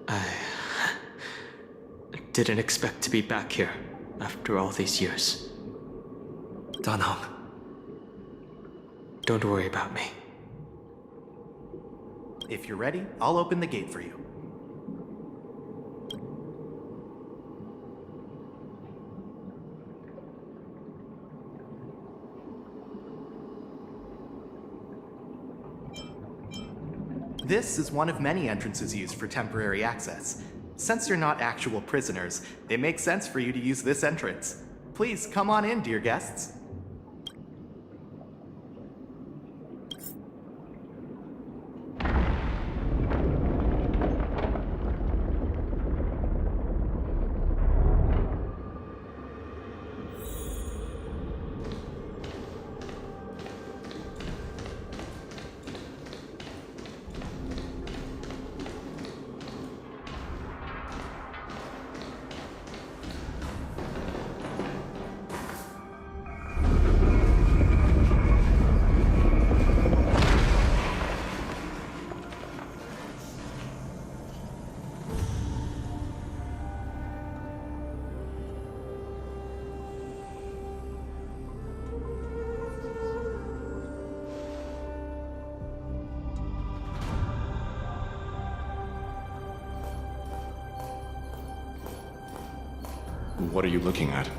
I didn't expect to be back here after all these years. Danhong. Don't worry about me. If you're ready, I'll open the gate for you. This is one of many entrances used for temporary access. Since you're not actual prisoners, it makes sense for you to use this entrance. Please come on in, dear guests. What are you looking at?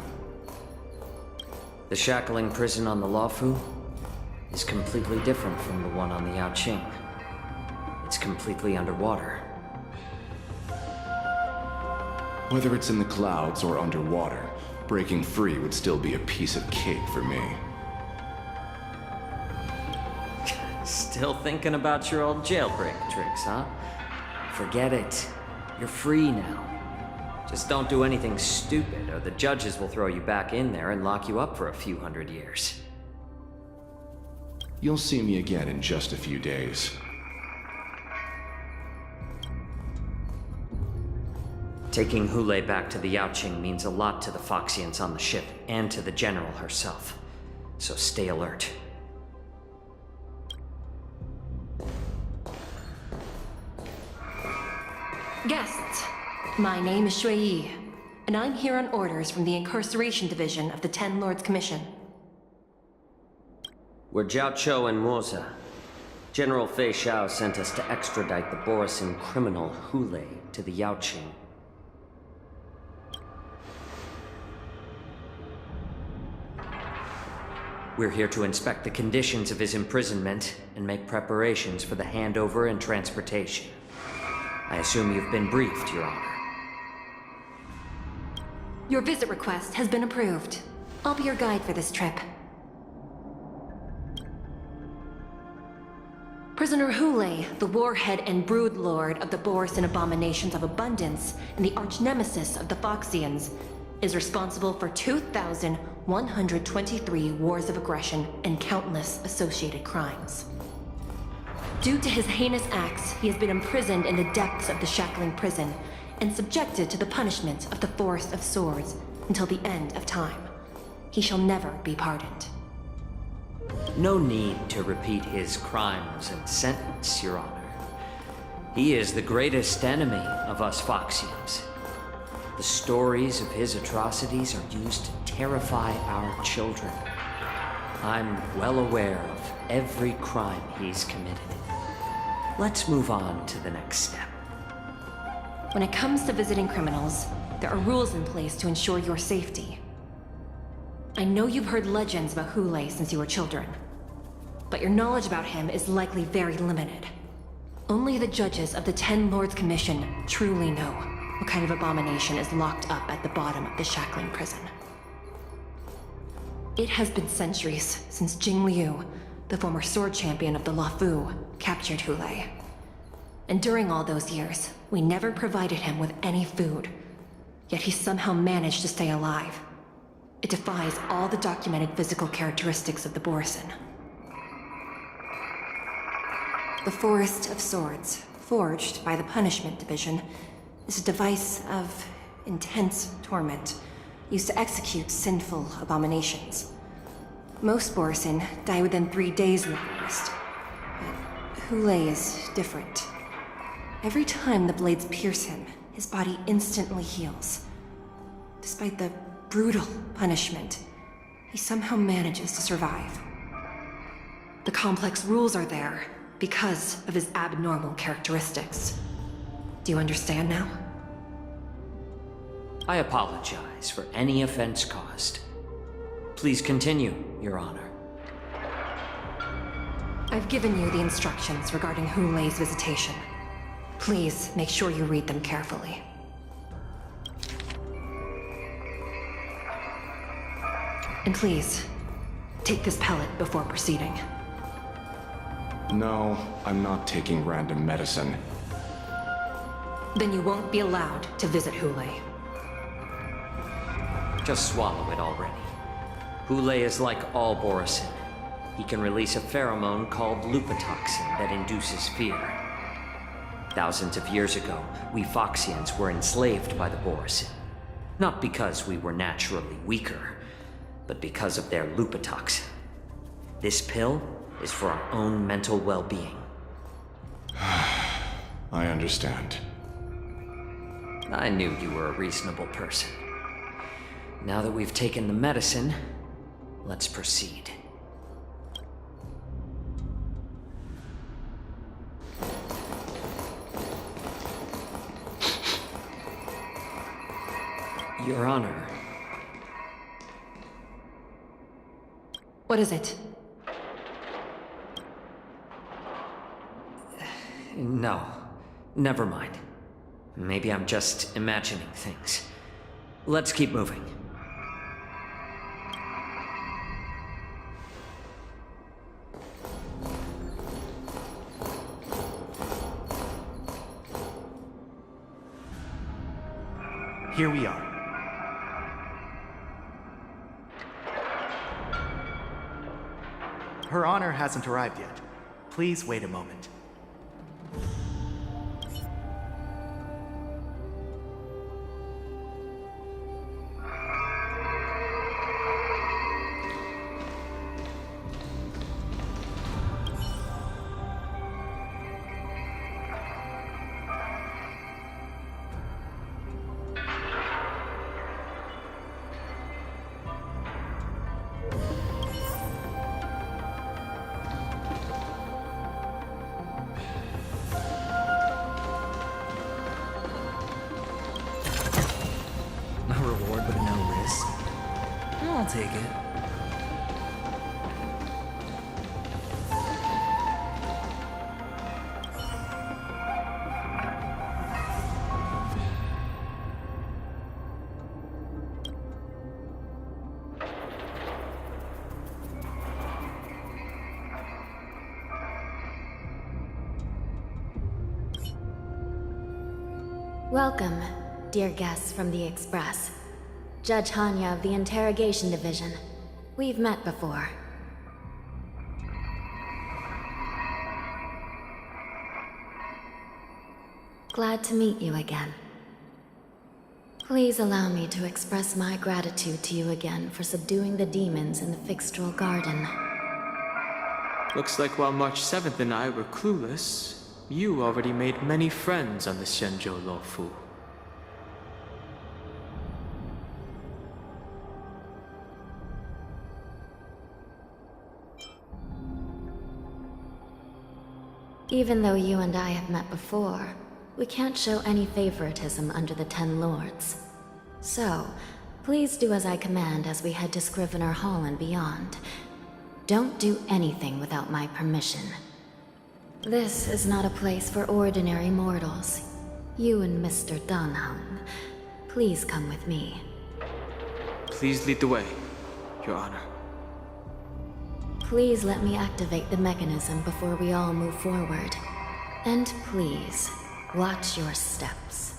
The shackling prison on the Luofu is completely different from the one on the Yaoqing. It's completely underwater. Whether it's in the clouds or underwater, breaking free would still be a piece of cake for me. Still thinking about your old jailbreak tricks, huh? Forget it. You're free now. Just don't do anything stupid, or the judges will throw you back in there and lock you up for a few hundred years. You'll see me again in just a few days. Taking Hule back to the Yaoqing means a lot to the Foxians on the ship, and to the General herself. So stay alert. Guests, my name is Shui Yi, and I'm here on orders from the Incarceration Division of the Ten Lords Commission. We're Jiao Cho and Moza. General Fei Xiao sent us to extradite the Borisin criminal Hule to the Yaoqing. We're here to inspect the conditions of his imprisonment and make preparations for the handover and transportation. I assume you've been briefed, Your Honor. Your visit request has been approved. I'll be your guide for this trip. Prisoner Hule, the warhead and brood lord of the Borisin abominations of abundance and the arch-nemesis of the Foxians, is responsible for 2,123 wars of aggression and countless associated crimes. Due to his heinous acts, he has been imprisoned in the depths of the shackling prison and subjected to the punishment of the Forest of Swords until the end of time. He shall never be pardoned. No need to repeat his crimes and sentence, Your Honor. He is the greatest enemy of us Foxians. The stories of his atrocities are used to terrify our children. I'm well aware of every crime he's committed. Let's move on to the next step. When it comes to visiting criminals, there are rules in place to ensure your safety. I know you've heard legends about Hule since you were children, but your knowledge about him is likely very limited. Only the judges of the Ten Lords Commission truly know what kind of abomination is locked up at the bottom of the shackling prison. It has been centuries since Jing Liu, the former sword champion of the Luofu, captured Hule. And during all those years, we never provided him with any food. Yet he somehow managed to stay alive. It defies all the documented physical characteristics of the Borisin. The Forest of Swords, forged by the Punishment Division, is a device of intense torment, used to execute sinful abominations. Most Borisin die within 3 days in the forest, but Hule is different. Every time the blades pierce him, his body instantly heals. Despite the brutal punishment, he somehow manages to survive. The complex rules are there because of his abnormal characteristics. Do you understand now? I apologize for any offense caused. Please continue, Your Honor. I've given you the instructions regarding Hule's visitation. Please make sure you read them carefully. And please, take this pellet before proceeding. No, I'm not taking random medicine. Then you won't be allowed to visit Hule. Just swallow it already. Hule is like all Borisin. He can release a pheromone called lupatoxin that induces fear. Thousands of years ago, we Foxians were enslaved by the Borisin. Not because we were naturally weaker, but because of their lupatoxin. This pill is for our own mental well-being. I understand. I knew you were a reasonable person. Now that we've taken the medicine, let's proceed. Your Honor. What is it? No. Never mind. Maybe I'm just imagining things. Let's keep moving. Here we are. Her Honor hasn't arrived yet. Please wait a moment. I'll take it. Welcome, dear guests from the Express. Judge Hanya of the Interrogation Division. We've met before. Glad to meet you again. Please allow me to express my gratitude to you again for subduing the demons in the Fixtral Garden. Looks like while March 7th and I were clueless, you already made many friends on the Shenzhou Luofu. Even though you and I have met before, we can't show any favoritism under the Ten Lords. So, please do as I command as we head to Scrivener Hall and beyond. Don't do anything without my permission. This is not a place for ordinary mortals. You and Mr. Danheng, please come with me. Please lead the way, Your Honor. Please let me activate the mechanism before we all move forward. And please, watch your steps.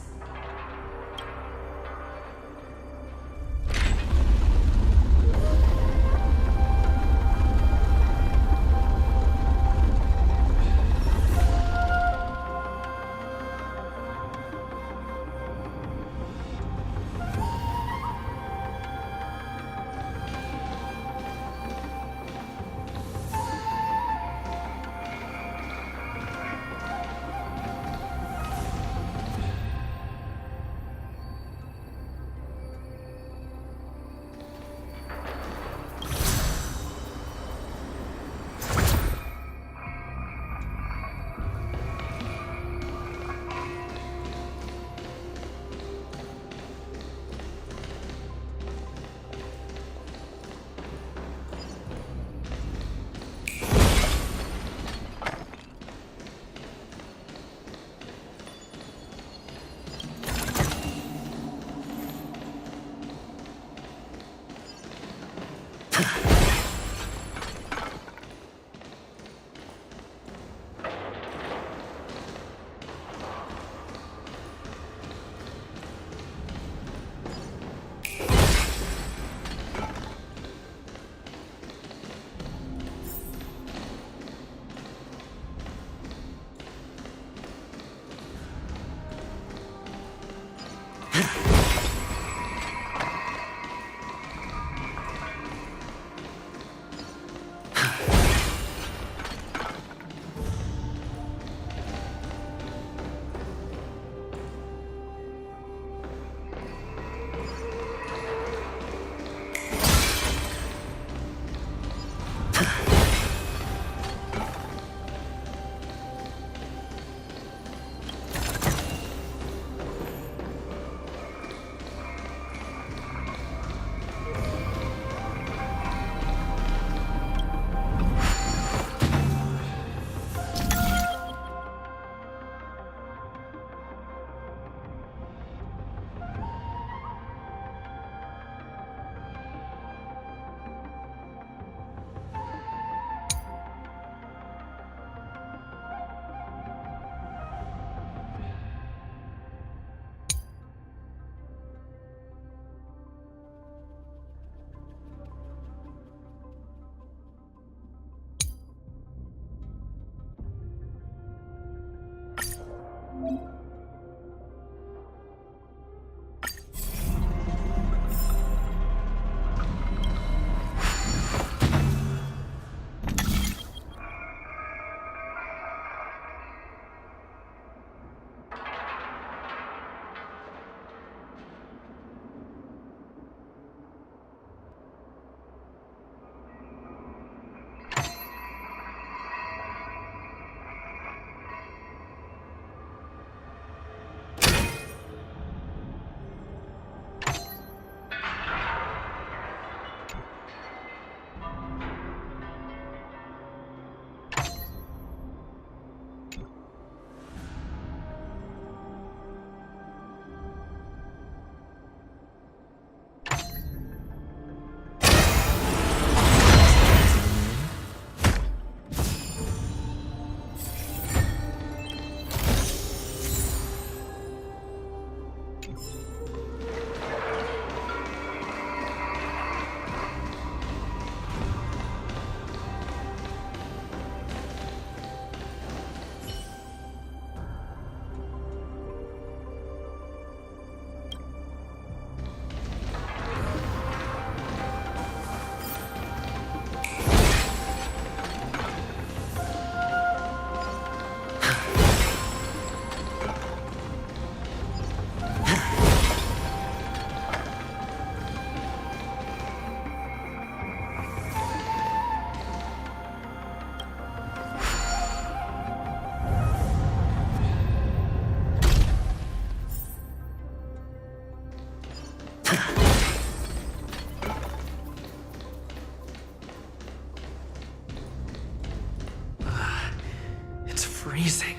It's freezing.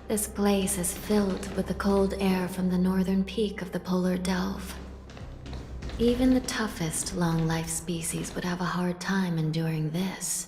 This place is filled with the cold air from the northern peak of the polar delve. Even the toughest long-life species would have a hard time enduring this.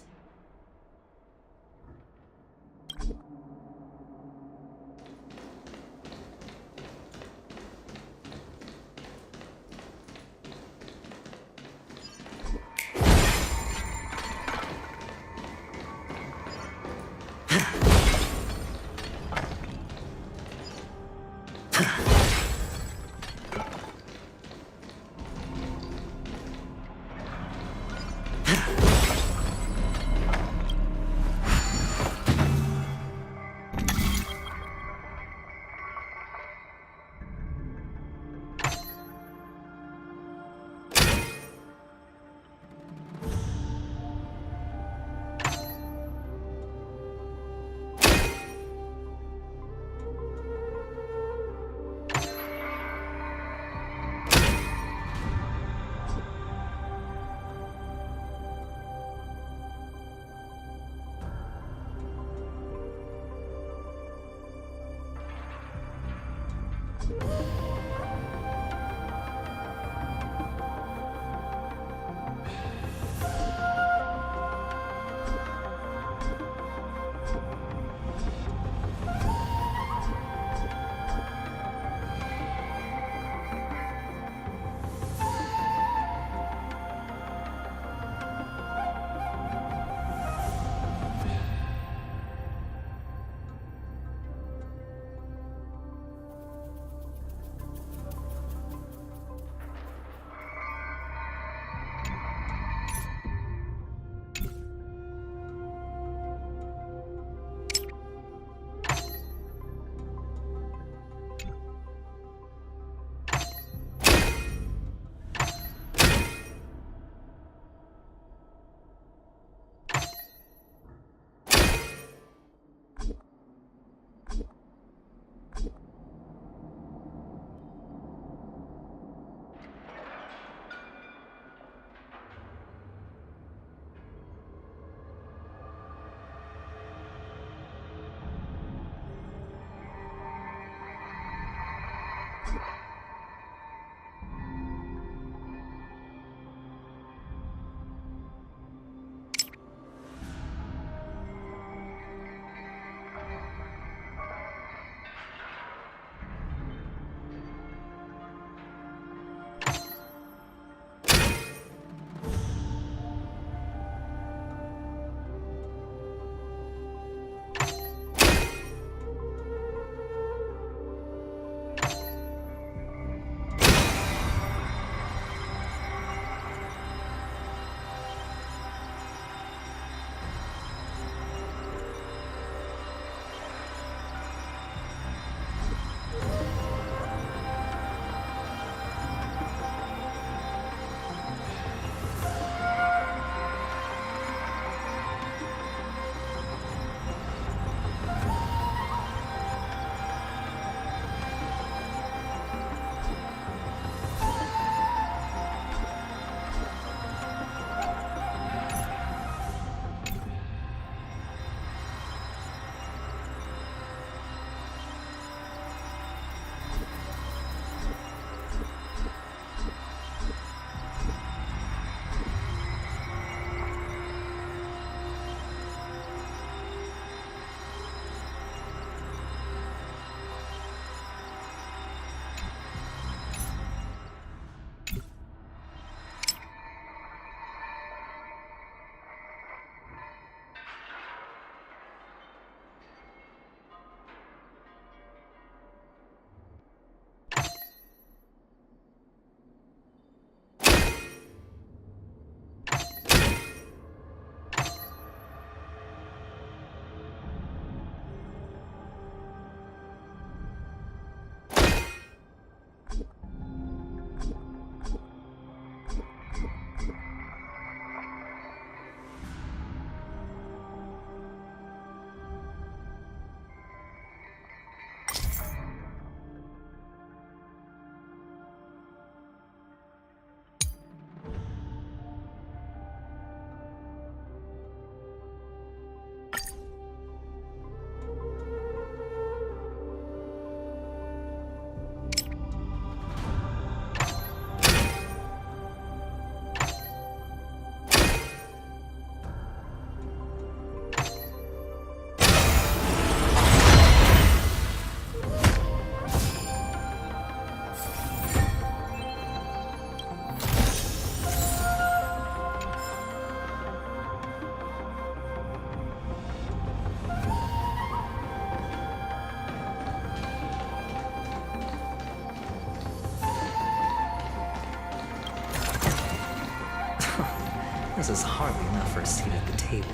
this is hardly enough for a seat at the table.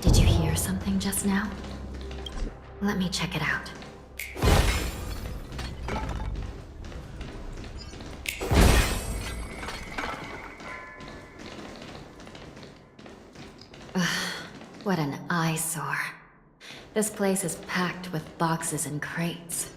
Did you hear something just now? Let me check it out. What an eyesore. This place is packed with boxes and crates.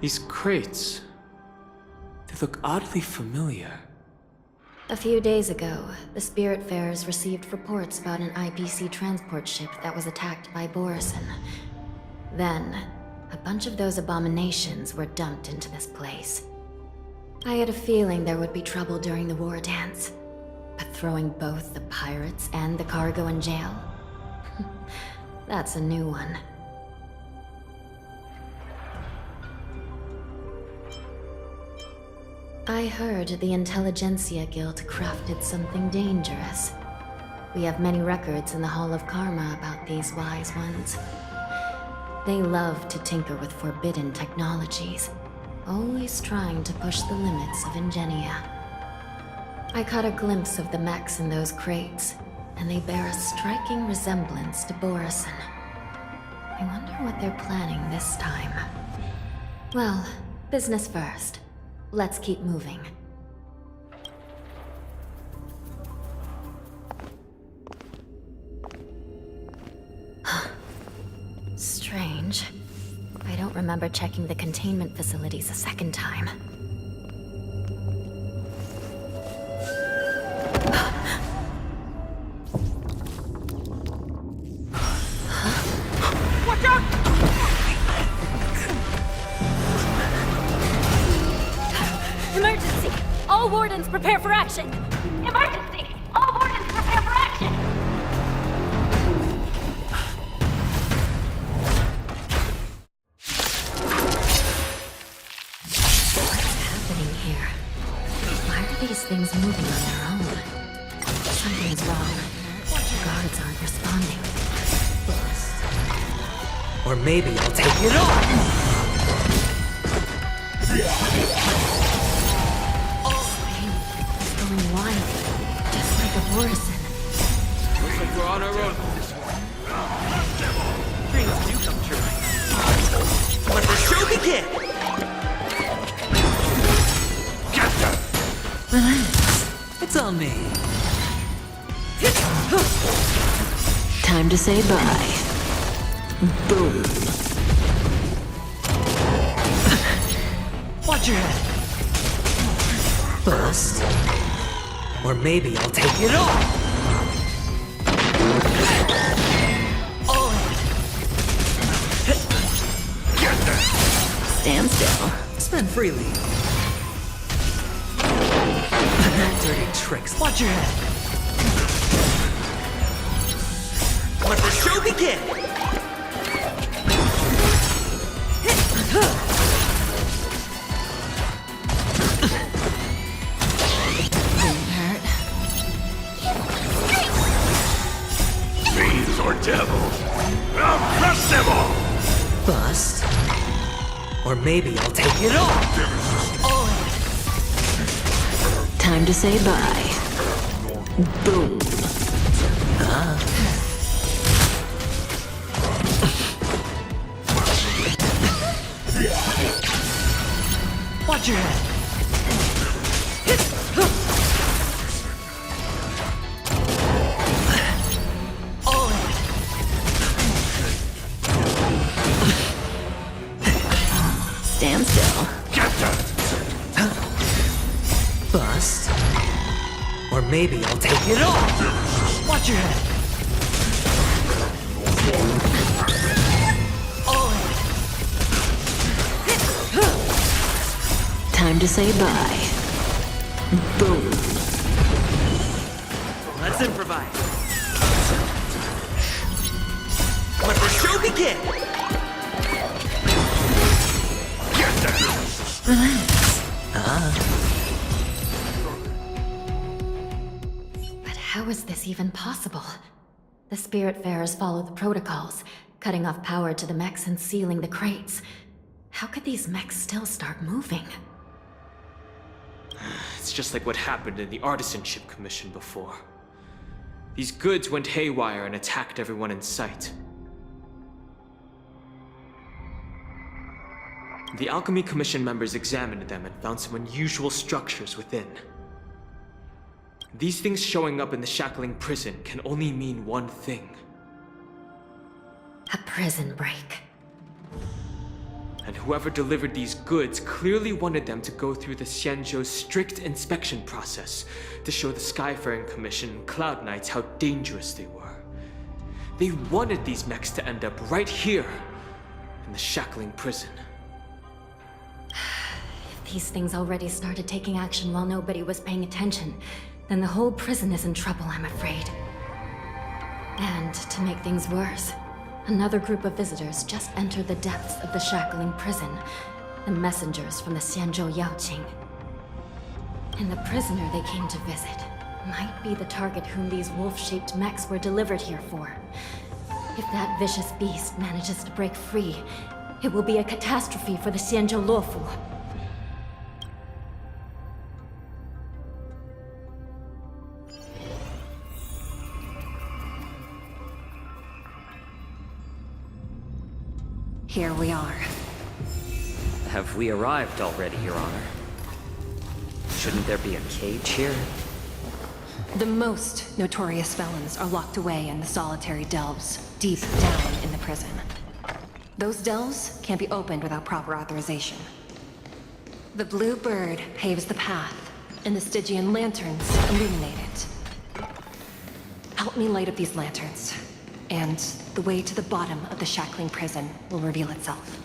These crates, they look oddly familiar. A few days ago, the Spiritfarers received reports about an IPC transport ship that was attacked by Borison. Then, a bunch of those abominations were dumped into this place. I had a feeling there would be trouble during the war dance, but throwing both the pirates and the cargo in jail? That's a new one. I heard the Intelligentsia Guild crafted something dangerous. We have many records in the Hall of Karma about these wise ones. They love to tinker with forbidden technologies, always trying to push the limits of Ingenia. I caught a glimpse of the mechs in those crates, and they bear a striking resemblance to Borison. I wonder what they're planning this time. Well, business first. Let's keep moving. Strange. I don't remember checking the containment facilities a second time. Watch out! Emergency! All wardens prepare for action! Emergency! All wardens prepare for action! What's happening here? Why are these things moving on their own? Something's wrong. The guards aren't responding. Or maybe I'll take it off! Going wild, just like a Borison. Looks like we're on our own. Dreams do come true. Let the show begin! Relax. It's on me. Time to say bye. Boom. Watch your head. Bust. Or maybe I'll take it off! Stand still. Spend freely. Dirty tricks. Watch your head. Let the show begin! Fiends or devils, I'll crush them all! Bust. Or maybe I'll take it off! Time to say bye. Boom. Watch your head. Stand still. Bust. Or maybe I'll take it off. Watch your head. Time to say bye. Boom. Let's improvise. Let the show begin! But how is this even possible? The Spiritfarers follow the protocols, cutting off power to the mechs and sealing the crates. How could these mechs still start moving? It's just like what happened in the Artisanship Commission before. These goods went haywire and attacked everyone in sight. The Alchemy Commission members examined them and found some unusual structures within. These things showing up in the Shackling prison can only mean one thing. A prison break. And whoever delivered these goods clearly wanted them to go through the Xianzhou's strict inspection process to show the Skyfaring Commission and Cloud Knights how dangerous they were. They wanted these mechs to end up right here, in the Shackling prison. If these things already started taking action while nobody was paying attention, then the whole prison is in trouble, I'm afraid. And to make things worse, another group of visitors just entered the depths of the Shackling prison, the messengers from the Xianzhou Yaoqing. And the prisoner they came to visit might be the target whom these wolf-shaped mechs were delivered here for. If that vicious beast manages to break free, it will be a catastrophe for the Xianzhou Luofu. Here we are. Have we arrived already, Your Honor? Shouldn't there be a cage here? The most notorious felons are locked away in the solitary delves, deep down in the prison. Those delves can't be opened without proper authorization. The blue bird paves the path, and the Stygian lanterns illuminate it. Help me light up these lanterns, and the way to the bottom of the Shackling prison will reveal itself.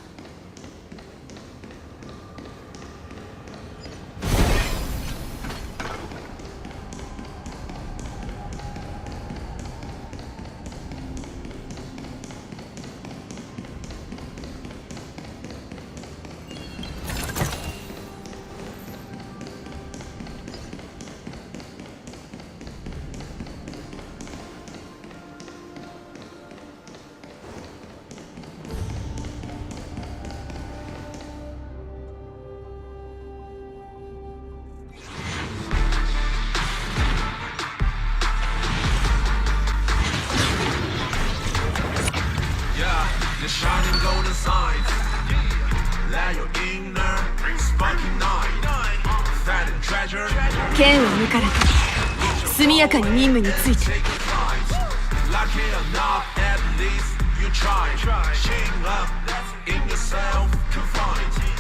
The shining golden signs. Let your inner sparking night. Find a treasure. 剣を抜かれて速やかに任務に就いて Lucky enough, at least you try. Shame up in yourself to find.